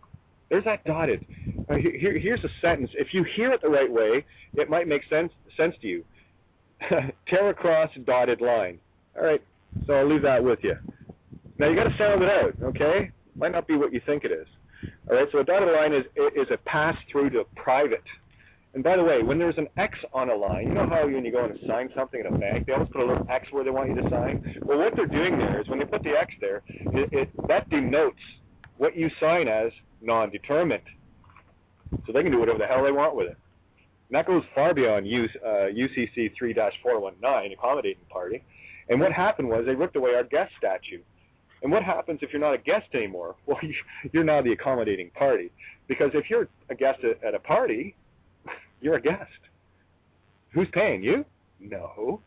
F: There's that dotted. Here's a sentence. If you hear it the right way, it might make sense to you. Tear across dotted line. All right, so I'll leave that with you. Now, you got to sound it out, okay? Might not be what you think it is. All right, so a dotted line is a pass-through to private. And by the way, when there's an X on a line, you know how when you go in and sign something at a bank, they always put a little X where they want you to sign? Well, what they're doing there is when they put the X there, that denotes what you sign as non-determined. So they can do whatever the hell they want with it. And that goes far beyond UCC 3-419, accommodating party. And what happened was they ripped away our guest statute. And what happens if you're not a guest anymore? Well, you're now the accommodating party. Because if you're a guest at a party, you're a guest. Who's paying you? No.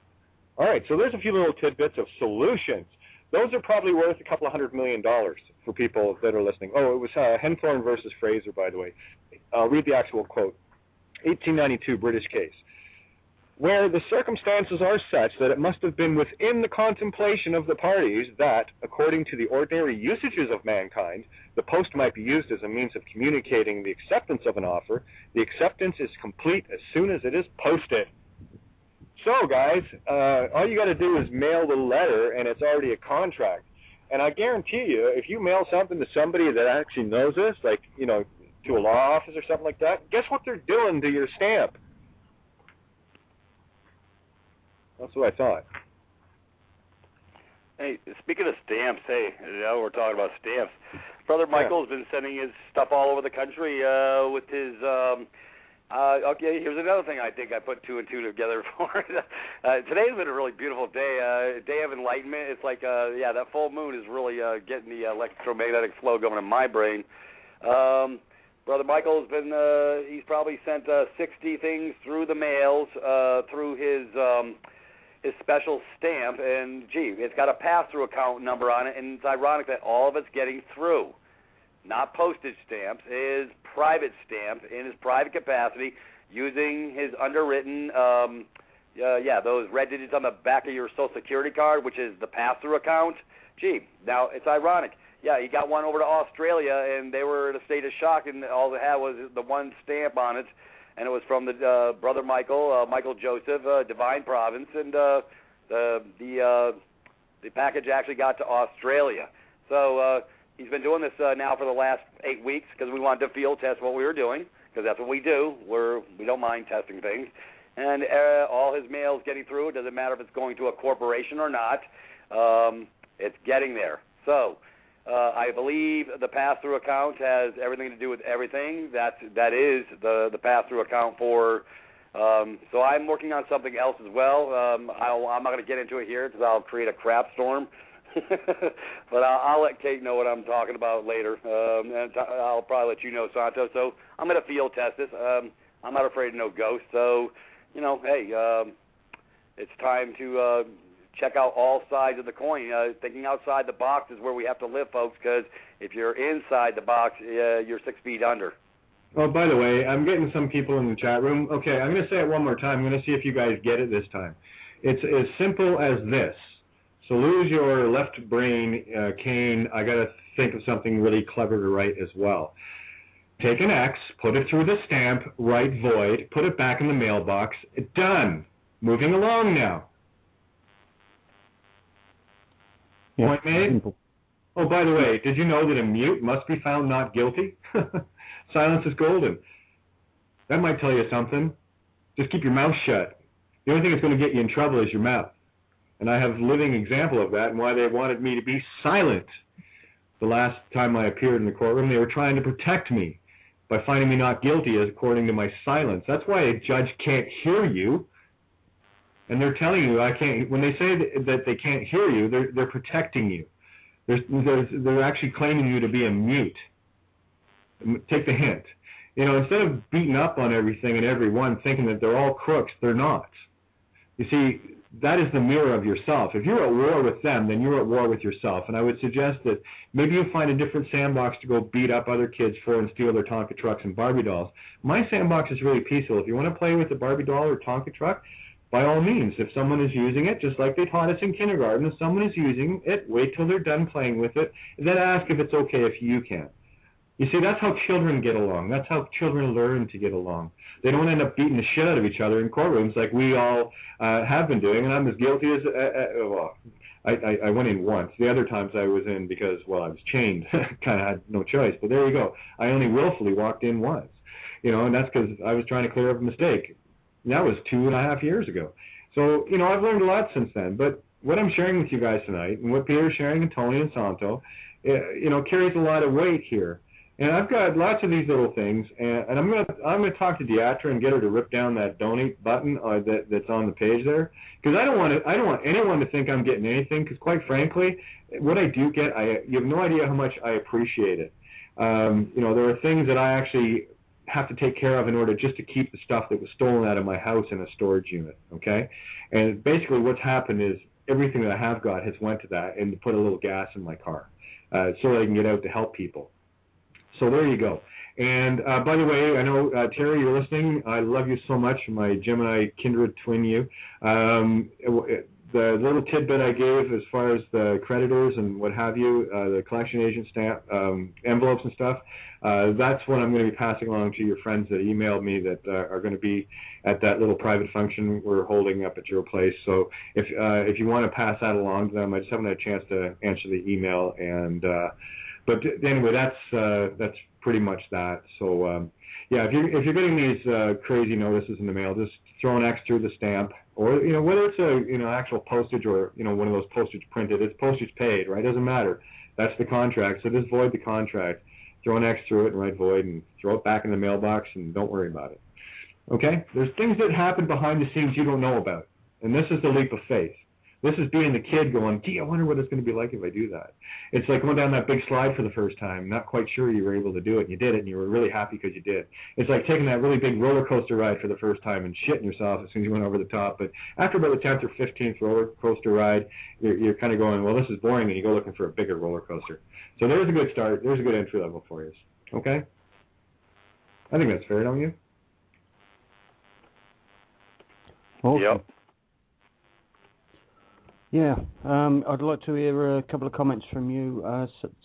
F: All right, so there's a few little tidbits of solutions. Those are probably worth a couple of $100 million for people that are listening. Oh, it was Henthorne versus Fraser, by the way. I'll read the actual quote. 1892 British case. where the circumstances are such that it must have been within the contemplation of the parties that, according to the ordinary usages of mankind, the post might be used as a means of communicating the acceptance of an offer. The acceptance is complete as soon as it is posted. So, guys, all you got to do is mail the letter, and it's already a contract. And I guarantee you, if you mail something to somebody that actually knows this, like, you know, to a law office or something like that, guess what they're doing to your stamp? That's what I thought.
C: Hey, speaking of stamps, hey, you know, we're talking about stamps. Brother Michael's been sending his stuff all over the country with his. Okay, here's another thing I think I put two and two together for. Today's been a really beautiful day, day of enlightenment. It's like, yeah, that full moon is really getting the electromagnetic flow going in my brain. Brother Michael's been, he's probably sent 60 things through the mails, through his special stamp, and gee, it's got a pass-through account number on it, and it's ironic that all of it's getting through. Not postage stamps, his private stamp in his private capacity, using his underwritten, those red digits on the back of your Social Security card, which is the pass-through account. Gee, now it's ironic. Yeah, he got one over to Australia, and they were in a state of shock, and all they had was the one stamp on it, and it was from the Brother Michael, Michael Joseph, Divine Providence, and the package actually got to Australia. So he's been doing this now for the last 8 weeks because we wanted to field test what we were doing, because that's what we do. We don't mind testing things. And all his mail's getting through. It doesn't matter if it's going to a corporation or not. It's getting there. So I believe the pass-through account has everything to do with everything. That is the pass-through account for. So I'm working on something else as well. I'm not going to get into it here because I'll create a crap storm. But I'll let Kate know what I'm talking about later, and I'll probably let you know, Santo. So I'm going to field test this. I'm not afraid of no ghosts. So, you know, hey, it's time to check out all sides of the coin. Thinking outside the box is where we have to live, folks, because if you're inside the box, you're 6 feet under.
A: Oh, by the way, I'm getting some people in the chat room. Okay, I'm going to say it one more time. I'm going to see if you guys get it this time. It's as simple as this. So lose your left brain, Kane. I got to think of something really clever to write as well. Take an X, put it through the stamp, write void, put it back in the mailbox. Done. Moving along now.
B: Yeah,
A: Point made?
B: simple.
A: Oh, by the way, did you know that a mute must be found not guilty? Silence is golden. That might tell you something. Just keep your mouth shut. The only thing that's going to get you in trouble is your mouth. And I have a living example of that and why they wanted me to be silent. The last time I appeared in the courtroom, they were trying to protect me by finding me not guilty as according to my silence. That's why a judge can't hear you. And they're telling you I can't. When they say that they can't hear you, they're protecting you. They're actually claiming you to be a mute. Take the hint. You know, instead of beating up on everything and everyone, thinking that they're all crooks, they're not. You see, that is the mirror of yourself. If you're at war with them, then you're at war with yourself. And I would suggest that maybe you find a different sandbox to go beat up other kids for and steal their Tonka trucks and Barbie dolls. My sandbox is really peaceful. If you want to play with a Barbie doll or Tonka truck, by all means, if someone is using it, just like they taught us in kindergarten, if someone is using it, wait till they're done playing with it, and then ask if it's okay if you can. You see, that's how children get along. That's how children learn to get along. They don't end up beating the shit out of each other in courtrooms like we all have been doing, and I'm as guilty as, I went in once. The other times I was in because, well, I was chained. Kind of had no choice, but there you go. I only willfully walked in once, you know, and that's because I was trying to clear up a mistake. That was 2.5 years ago. So, you know, I've learned a lot since then, but what I'm sharing with you guys tonight, and what Peter's sharing, and Tony and Santo, you know, carries a lot of weight here. And I've got lots of these little things, and I'm gonna talk to Deatra and get her to rip down that donate button that's on the page there, because I don't want anyone to think I'm getting anything, because quite frankly, what I do get, you have no idea how much I appreciate it. You know, there are things that I actually have to take care of in order just to keep the stuff that was stolen out of my house in a storage unit. Okay, and basically what's happened is everything that I have got has went to that and to put a little gas in my car, so that I can get out to help people. So there you go. And by the way, I know, Terry, you're listening. I love you so much, my Gemini kindred twin you. The little tidbit I gave as far as the creditors and what have you, the collection agent stamp, envelopes and stuff, that's what I'm going to be passing along to your friends that emailed me that are going to be at that little private function we're holding up at your place. So if you want to pass that along to them, I just haven't had a chance to answer the email. And but anyway, that's pretty much that. So yeah, if you're getting these crazy notices in the mail, just throw an X through the stamp, or whether it's a actual postage or one of those postage printed, it's postage paid, right? Doesn't matter. That's the contract. So just void the contract, throw an X through it and write void, and throw it back in the mailbox, and don't worry about it. Okay? There's things that happen behind the scenes you don't know about, and this is the leap of faith. This is being the kid going, gee, I wonder what it's going to be like if I do that. It's like going down that big slide for the first time, not quite sure you were able to do it, and you did it, and you were really happy because you did. It's like taking that really big roller coaster ride for the first time and shitting yourself as soon as you went over the top. But after about the 10th or 15th roller coaster ride, you're kind of going, well, this is boring, and you go looking for a bigger roller coaster. So there's a good start. There's a good entry level for you. Okay? I think that's fair, don't you?
B: Awesome.
C: Yep.
B: Yeah, I'd like to hear a couple of comments from you,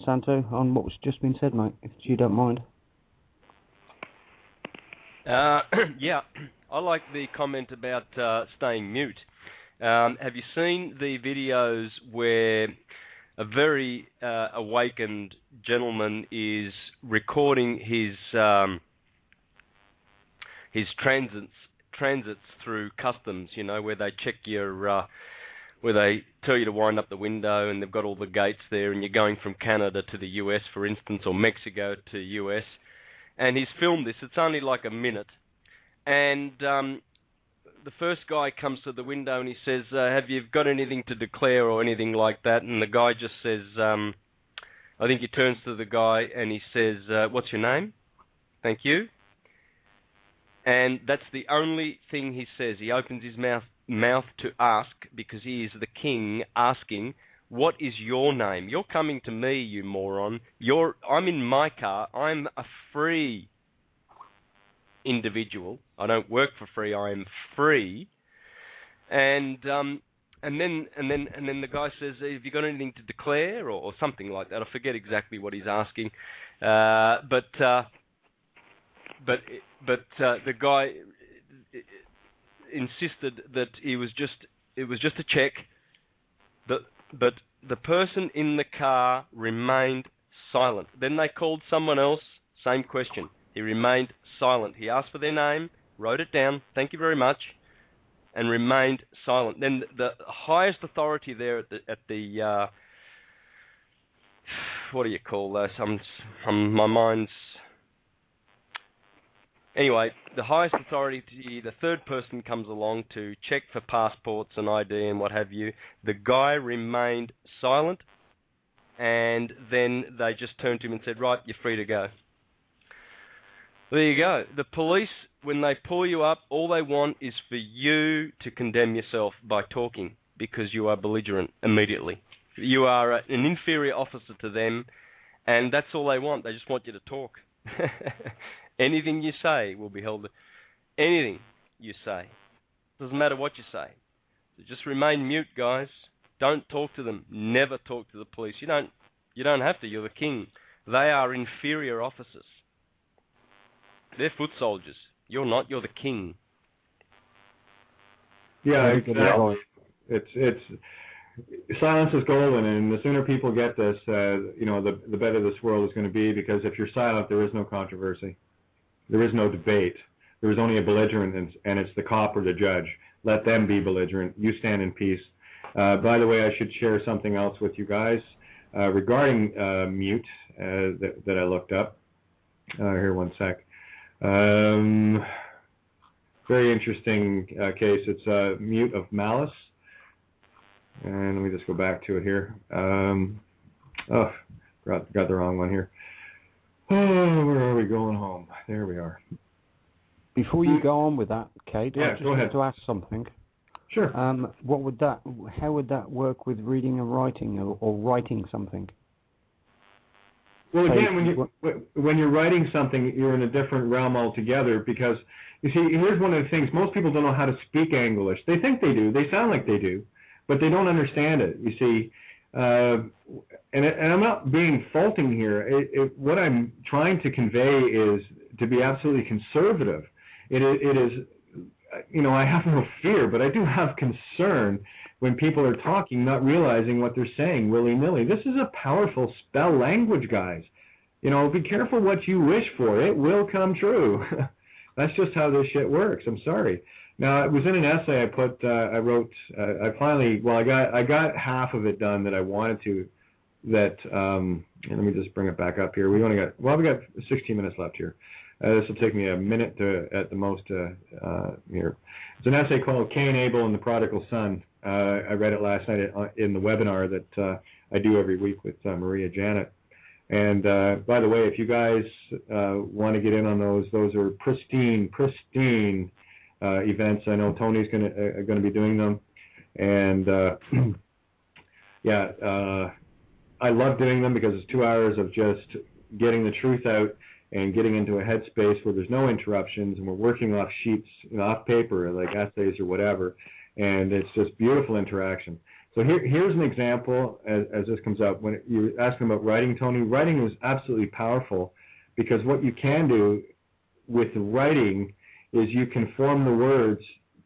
B: Santo, on what's just been said, mate, if you don't mind.
D: Yeah, I like the comment about staying mute. Have you seen the videos where a very awakened gentleman is recording his transits through customs? Where they check your where they tell you to wind up the window, and they've got all the gates there, and you're going from Canada to the US, for instance, or Mexico to US. And he's filmed this. It's only like a minute. And the first guy comes to the window and he says, have you got anything to declare or anything like that? And the guy just says, I think he turns to the guy and he says, what's your name? Thank you. And that's the only thing he says. He opens his mouth to ask, because he is the king, asking, what is your name? You're coming to me, you moron. I'm in my car. I'm a free individual. I don't work for free. I am free. And then the guy says, have you got anything to declare, or something like that? I forget exactly what he's asking. But the guy insisted that it was just a check. But the person in the car remained silent. Then they called someone else, same question. He remained silent. He asked for their name, wrote it down, thank you very much, and remained silent. Then the highest authority there at the what do you call this? My mind's... Anyway, the highest authority, the third person comes along to check for passports and ID and what have you. The guy remained silent, and then they just turned to him and said, right, you're free to go. There you go. The police, when they pull you up, all they want is for you to condemn yourself by talking, because you are belligerent immediately. You are an inferior officer to them, and that's all they want. They just want you to talk. Anything you say will be held. Anything you say. Doesn't matter what you say. So just remain mute, guys. Don't talk to them. Never talk to the police. You don't have to. You're the king. They are inferior officers. They're foot soldiers. You're not. You're the king.
A: Yeah, it's silence is golden, and the sooner people get this, the better this world is going to be. Because if you're silent, there is no controversy. There is no debate. There is only a belligerent, and it's the cop or the judge. Let them be belligerent. You stand in peace. By the way, I should share something else with you guys regarding mute that I looked up. Here, one sec. Very interesting case. It's mute of malice. And let me just go back to it here. Got the wrong one here. Oh, where are we going home? There we are.
B: Before you go on with that, Kate, I just wanted to ask something.
A: Sure.
B: How would that work with reading and writing, or writing something?
A: Well, again, when you're writing something, you're in a different realm altogether, because, you see, here's one of the things. Most people don't know how to speak English. They think they do. They sound like they do, but they don't understand it, you see. And I'm not being faulting here. What I'm trying to convey is to be absolutely conservative. It is, you know, I have no fear, but I do have concern when people are talking, not realizing what they're saying willy-nilly. This is a powerful spell language, guys. You know, be careful what you wish for. It will come true. That's just how this shit works. I'm sorry. Now, it was in an essay I wrote, I got half of it done that I wanted to, and let me just bring it back up here. We got 16 minutes left here. This will take me a minute at the most here. It's an essay called Cain, Abel, and the Prodigal Son. I read it last night in the webinar that I do every week with Maria Janet. And by the way, if you guys want to get in on those are pristine events. I know Tony's going to be doing them. And I love doing them because it's 2 hours of just getting the truth out and getting into a headspace where there's no interruptions, and we're working off sheets, you know, off paper, like essays or whatever, and it's just beautiful interaction. So here's an example as this comes up. When you're asking about writing, Tony, writing is absolutely powerful, because what you can do with writing is you can form the words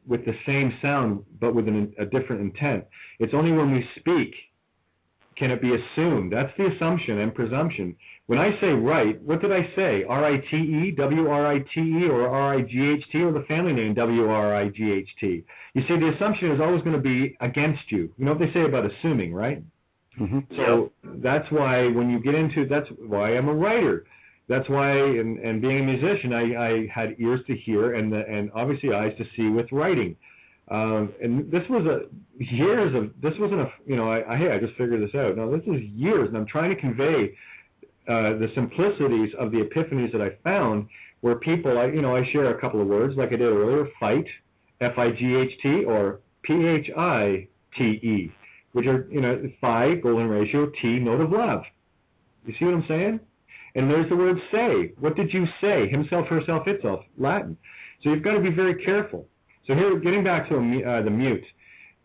A: with the same sound but with a different intent. It's only when we speak can it be assumed. That's the assumption and presumption. When I say write, what did I say? R-I-T-E, W-R-I-T-E, or R-I-G-H-T, or the family name W-R-I-G-H-T? You see, the assumption is always going to be against you. You know what they say about assuming, right? Mm-hmm. So that's why when you get into, that's why I'm a writer. That's why, and being a musician, I had ears to hear and obviously eyes to see with writing. And this was this wasn't a, you know, hey, I just figured this out. No, this is years, and I'm trying to convey the simplicities of the epiphanies that I found, where people, I share a couple of words like I did earlier, fight, F-I-G-H-T, or P-H-I-T-E, which are, phi, golden ratio, T, note of love. You see what I'm saying? And there's the word say. What did you say? Himself, herself, itself, Latin. So you've got to be very careful. So here, getting back to the mute.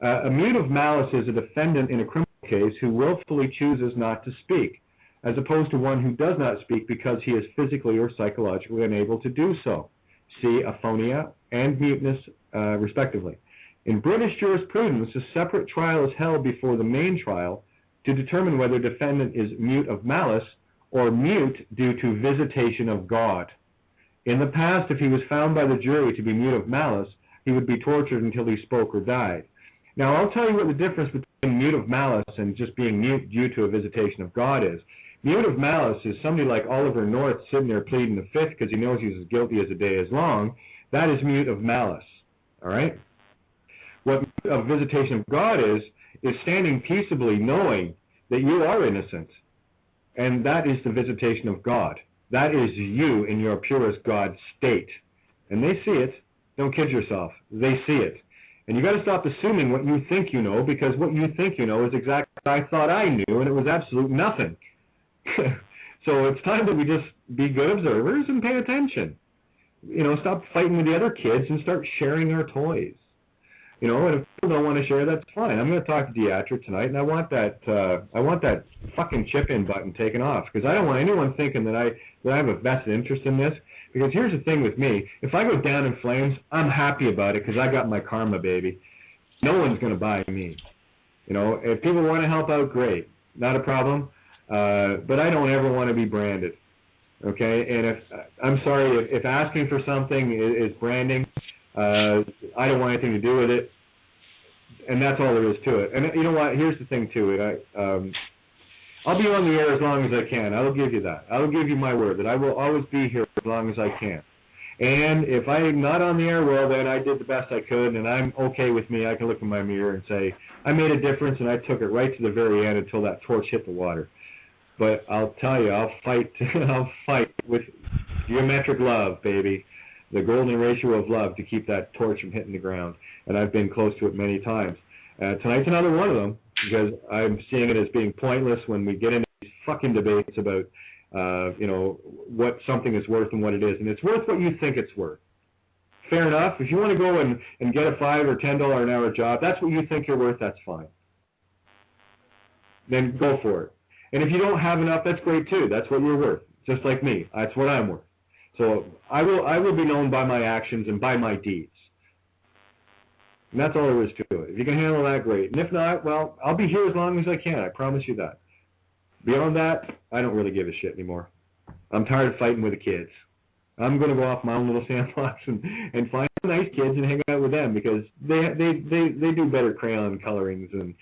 A: A mute of malice is a defendant in a criminal case who willfully chooses not to speak, as opposed to one who does not speak because he is physically or psychologically unable to do so. See aphonia and muteness, respectively. In British jurisprudence, a separate trial is held before the main trial to determine whether defendant is mute of malice or mute due to visitation of God. In the past, if he was found by the jury to be mute of malice, he would be tortured until he spoke or died. Now, I'll tell you what the difference between mute of malice and just being mute due to a visitation of God is. Mute of malice is somebody like Oliver North sitting there pleading the fifth because he knows he's as guilty as the day is long. That is mute of malice, all right? What a visitation of God is standing peaceably knowing that you are innocent, and that is the visitation of God. That is you in your purest God state, and they see it. Don't kid yourself. They see it. And you got to stop assuming what you think you know, because what you think you know is exactly what I thought I knew, and it was absolute nothing. So it's time that we just be good observers and pay attention. Stop fighting with the other kids and start sharing our toys. And if people don't want to share, that's fine. I'm going to talk to Deatra tonight, and I want that fucking chip-in button taken off, because I don't want anyone thinking that I have a vested interest in this. Because here's the thing with me: if I go down in flames, I'm happy about it because I got my karma, baby. No one's going to buy me. If people want to help out, great, not a problem. But I don't ever want to be branded. Okay, and I'm sorry if asking for something is branding. I don't want anything to do with it, and that's all there is to it. And you know what? Here's the thing to it. I'll be on the air as long as I can. I will give you that. I will give you my word that I will always be here as long as I can. And if I'm not on the air, well, then I did the best I could, and I'm okay with me. I can look in my mirror and say, I made a difference, and I took it right to the very end until that torch hit the water. But I'll tell you, I'll fight with geometric love, baby. The golden ratio of love to keep that torch from hitting the ground. And I've been close to it many times. Tonight's another one of them, because I'm seeing it as being pointless when we get into these fucking debates about, what something is worth and what it is, and it's worth what you think it's worth. Fair enough. If you want to go and get a $5 or $10 an hour job, that's what you think you're worth. That's fine. Then go for it. And if you don't have enough, that's great too. That's what you're worth. Just like me. That's what I'm worth. So I will be known by my actions and by my deeds. And that's all there is to it. If you can handle that, great. And if not, well, I'll be here as long as I can. I promise you that. Beyond that, I don't really give a shit anymore. I'm tired of fighting with the kids. I'm going to go off my own little sandbox and find nice kids and hang out with them, because they do better crayon colorings and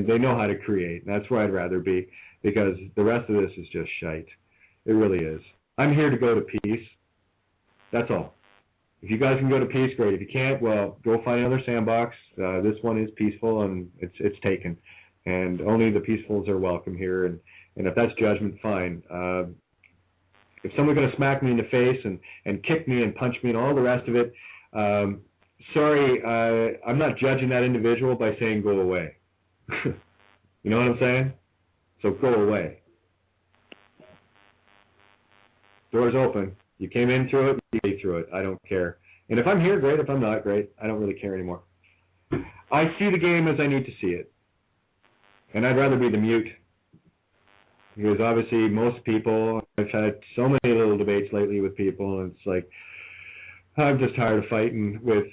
A: they know how to create. And that's where I'd rather be, because the rest of this is just shite. It really is. I'm here to go to peace. That's all. If you guys can go to peace, great. If you can't, well, go find another sandbox. This one is peaceful, and it's taken. And only the peacefuls are welcome here. And if that's judgment, fine. If someone's going to smack me in the face and kick me and punch me and all the rest of it, sorry, I'm not judging that individual by saying go away. You know what I'm saying? So go away. Door's open. You came in through it, you came through it. I don't care. And if I'm here, great. If I'm not, great. I don't really care anymore. I see the game as I need to see it. And I'd rather be the mute. Because obviously most people, I've had so many little debates lately with people, and it's like, I'm just tired of fighting with,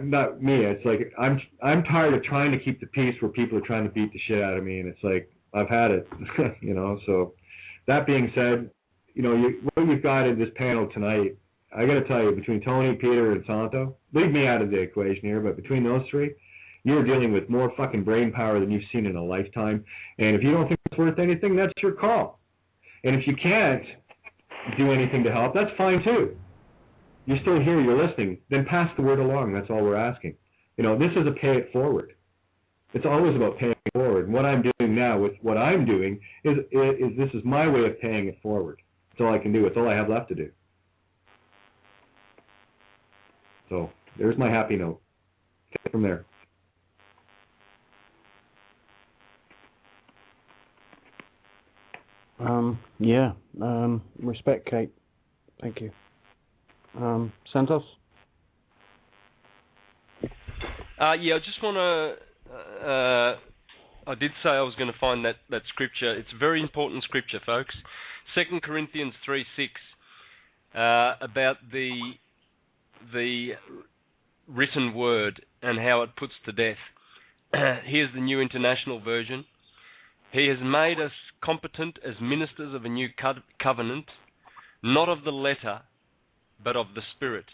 A: not me, it's like, I'm tired of trying to keep the peace where people are trying to beat the shit out of me, and it's like, I've had it, so that being said, what you've got in this panel tonight, I got to tell you, between Tony, Peter, and Santo, leave me out of the equation here, but between those three, you're dealing with more fucking brain power than you've seen in a lifetime. And if you don't think it's worth anything, that's your call. And if you can't do anything to help, that's fine too. You're still here, you're listening, then pass the word along. That's all we're asking. This is a pay it forward. It's always about paying it forward. And what I'm doing now with what I'm doing is this is my way of paying it forward. That's all I can do. It's all I have left to do. So there's my happy note. Take it from there.
B: Respect, Kate. Thank you. Santos?
D: I just want to, I did say I was going to find that scripture. It's a very important scripture, folks. 2 Corinthians 3:6, about the written word and how it puts to death. Here's the New International Version. He has made us competent as ministers of a new covenant, not of the letter, but of the Spirit.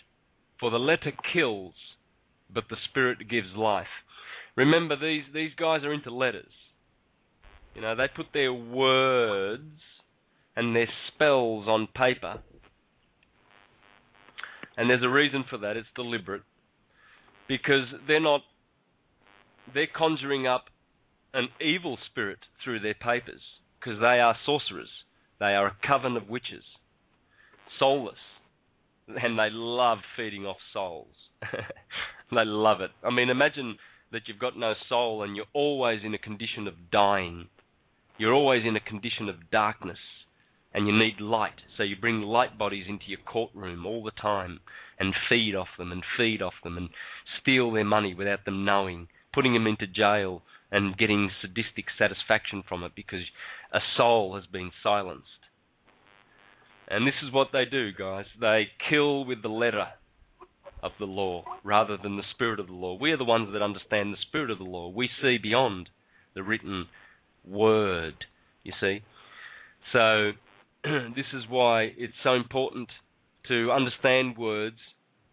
D: For the letter kills, but the Spirit gives life. Remember, these guys are into letters. They put their words and their spells on paper. And there's a reason for that. It's deliberate. Because they're conjuring up an evil spirit through their papers, because they are sorcerers. They are a coven of witches, soulless, and they love feeding off souls. They love it. I mean, imagine that you've got no soul and you're always in a condition of dying. You're always in a condition of darkness, and you need light. So you bring light bodies into your courtroom all the time and feed off them and steal their money without them knowing, putting them into jail and getting sadistic satisfaction from it because a soul has been silenced. And this is what they do, guys. They kill with the letter of the law rather than the spirit of the law. We are the ones that understand the spirit of the law. We see beyond the written word, you see. So this is why it's so important to understand words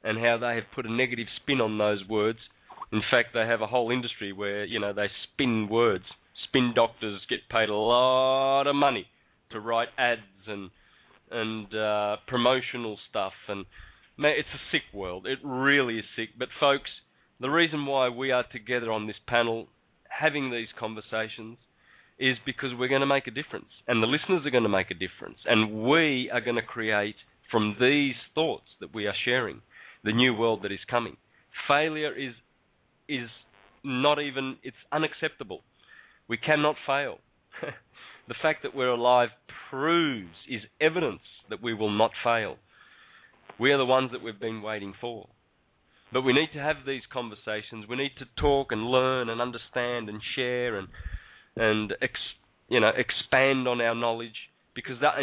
D: and how they have put a negative spin on those words. In fact, they have a whole industry where, they spin words. Spin doctors get paid a lot of money to write ads and promotional stuff. And man, it's a sick world. It really is sick. But folks, the reason why we are together on this panel having these conversations is because we're going to make a difference. And the listeners are going to make a difference. And we are going to create, from these thoughts that we are sharing, the new world that is coming. Failure is not even, it's unacceptable. We cannot fail. The fact that we're alive is evidence that we will not fail. We are the ones that we've been waiting for. But we need to have these conversations. We need to talk and learn and understand and share and expand on our knowledge, because that,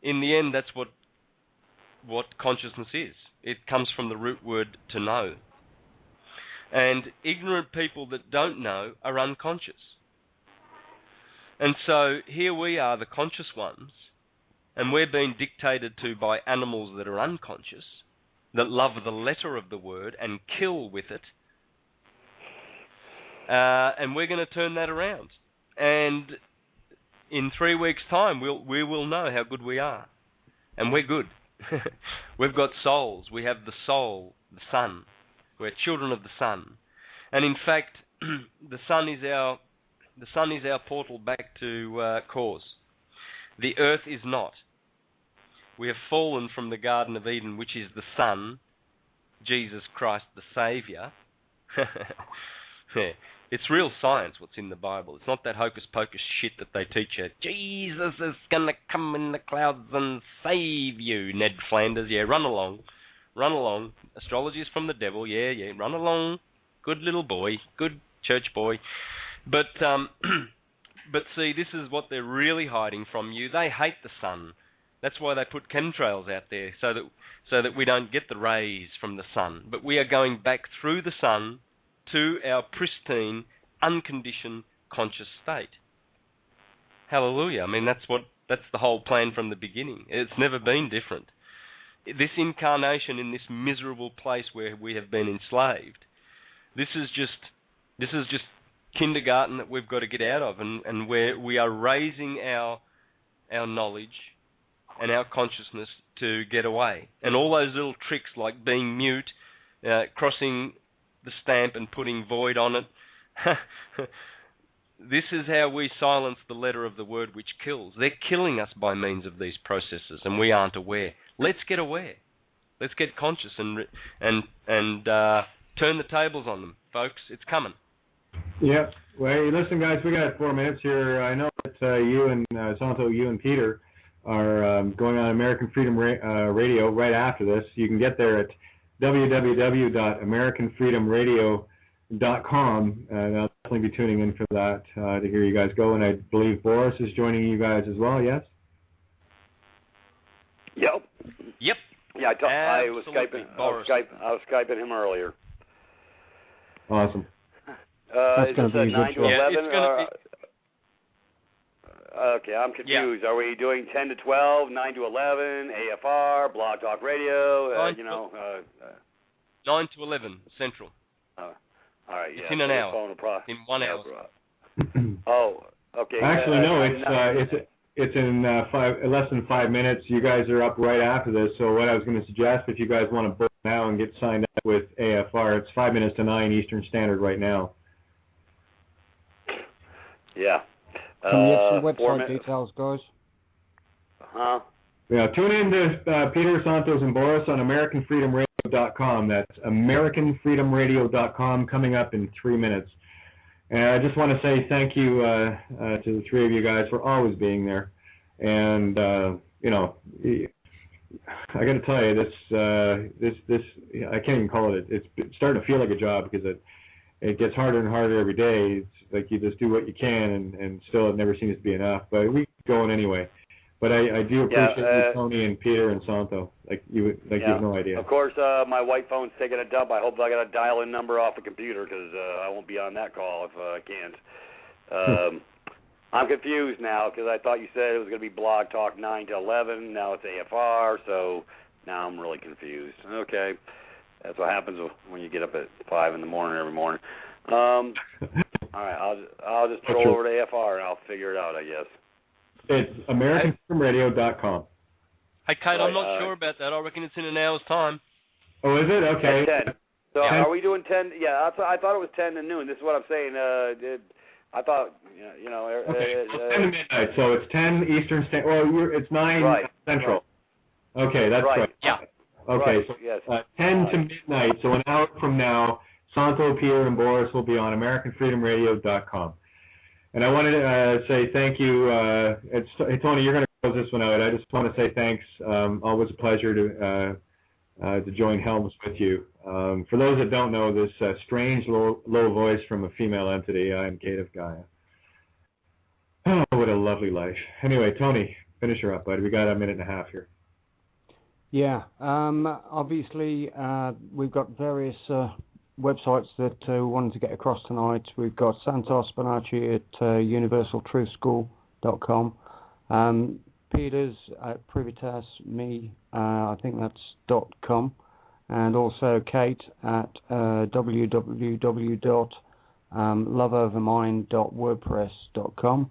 D: in the end, that's what consciousness is. It comes from the root word to know. And ignorant people that don't know are unconscious. And so here we are, the conscious ones, and we're being dictated to by animals that are unconscious, that love the letter of the word and kill with it. And we're going to turn that around. And in 3 weeks' time, we will know how good we are. And we're good. We've got souls. We have the soul, the sun. We're children of the sun. And in fact, the sun is our portal back to cause. The earth is not. We have fallen from the Garden of Eden, which is the Son, Jesus Christ, the Saviour. It's real science, what's in the Bible. It's not that hocus-pocus shit that they teach you. Jesus is going to come in the clouds and save you, Ned Flanders. Yeah, run along. Run along. Astrology is from the devil. Yeah, run along. Good little boy. Good church boy. But see, this is what they're really hiding from you. They hate the sun. That's why they put chemtrails out there, so that we don't get the rays from the sun. But we are going back through the sun to our pristine, unconditioned, conscious state. Hallelujah. I mean, that's the whole plan from the beginning. It's never been different. This incarnation in this miserable place where we have been enslaved, this is just kindergarten that we've got to get out of, and where we are raising our knowledge and our consciousness to get away. And all those little tricks like being mute, crossing the stamp and putting void on it. This is how we silence the letter of the word which kills. They're killing us by means of these processes, and we aren't aware. Let's get aware. Let's get conscious and turn the tables on them, folks. It's coming.
A: Yep. Well, listen, guys, we got 4 minutes here. I know that you and Santo, you and Peter are going on American Freedom Radio right after this. You can get there at www.americanfreedomradio.com, and I'll definitely be tuning in for that to hear you guys go. And I believe Boris is joining you guys as well. Yes.
C: Yep.
D: Yep.
C: Yeah, I was Skyping him earlier.
A: Awesome.
C: Is this a 9 to 11? Okay, I'm confused. Yeah. Are we doing 10 to 12, 9 to 11, AFR, Blog Talk Radio?
D: 9 to 11 Central.
C: All right.
D: It's in an hour. In 1 hour.
C: Oh, okay.
A: Actually, no. It's in less than 5 minutes. You guys are up right after this. So what I was going to suggest, if you guys want to book now and get signed up with AFR, it's 5 minutes to 9 Eastern Standard right now.
C: Yeah.
B: Can you get some website details, guys?
C: Huh?
A: Yeah, tune in to Peter Santos and Boris on AmericanFreedomRadio.com. That's AmericanFreedomRadio.com, coming up in 3 minutes. And I just want to say thank you to the three of you guys for always being there. And I got to tell you, this I can't even call it. It's starting to feel like a job, because it gets harder and harder every day. It's like you just do what you can, and still it never seems to be enough. But we keep going anyway. But I do appreciate you, Tony and Peter and Santo. You have no idea.
C: Of course, my white phone's taking a dump. I hope I got a dial-in number off the computer, because I won't be on that call if I can't. I'm confused now, because I thought you said it was going to be Blog Talk 9 to 11. Now it's AFR, so now I'm really confused. Okay. That's what happens when you get up at 5 in the morning every morning. All right, I'll just troll over to AFR and I'll figure it out, I guess.
A: It's AmericanFreedomRadio.com.
D: Hey, Kate, I'm not sure about that. I reckon it's in an hour's time.
A: Oh, is it? Okay.
C: 10. So are we doing 10? Yeah, I thought it was 10 to noon. This is what I'm saying. I thought,
A: Okay, 10 to midnight. So it's 10 Eastern Standard. Well, it's 9 Central. Right. Okay, that's right.
D: Yeah.
A: Okay,
C: right.
A: So
C: yes.
A: 10 to midnight, so an hour from now, Santo, Peter, and Boris will be on AmericanFreedomRadio.com. And I wanted to say thank you. Hey, Tony, you're going to close this one out. I just want to say thanks. Always a pleasure to join Helms with you. For those that don't know, this strange low voice from a female entity, I am Kate of Gaia. Oh, what a lovely life. Anyway, Tony, finish her up, bud. We got a minute and a half here.
B: Yeah, obviously we've got various websites that we wanted to get across tonight. We've got Santos Bonacci at universaltruthschool.com, Peters at Privitas, me, I think that's .com, and also Kate at www.loveovermind.wordpress.com.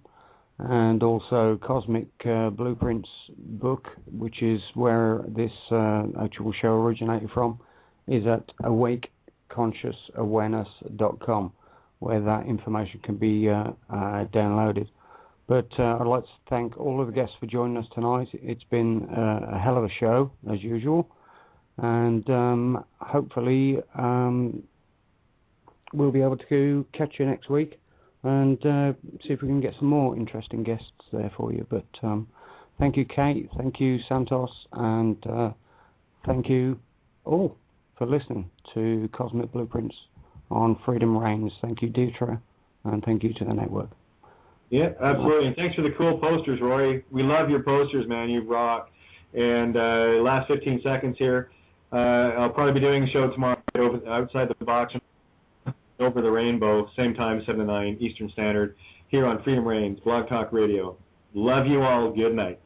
B: And also Cosmic Blueprints book, which is where this actual show originated from, is at awakeconsciousawareness.com, where that information can be downloaded. But I'd like to thank all of the guests for joining us tonight. It's been a hell of a show, as usual, and hopefully we'll be able to catch you next week and see if we can get some more interesting guests there for you. But thank you, Kate. Thank you, Santos. And thank you all for listening to Cosmic Blueprints on Freedom Reigns. Thank you, Dietra. And thank you to the network.
A: Yeah, absolutely. And thanks for the cool posters, Rory. We love your posters, man. You rock. And last 15 seconds here. I'll probably be doing a show tomorrow outside the box. Over the Rainbow, same time, 7 to 9 Eastern Standard, here on Freedom Reigns, Blog Talk Radio. Love you all. Good night.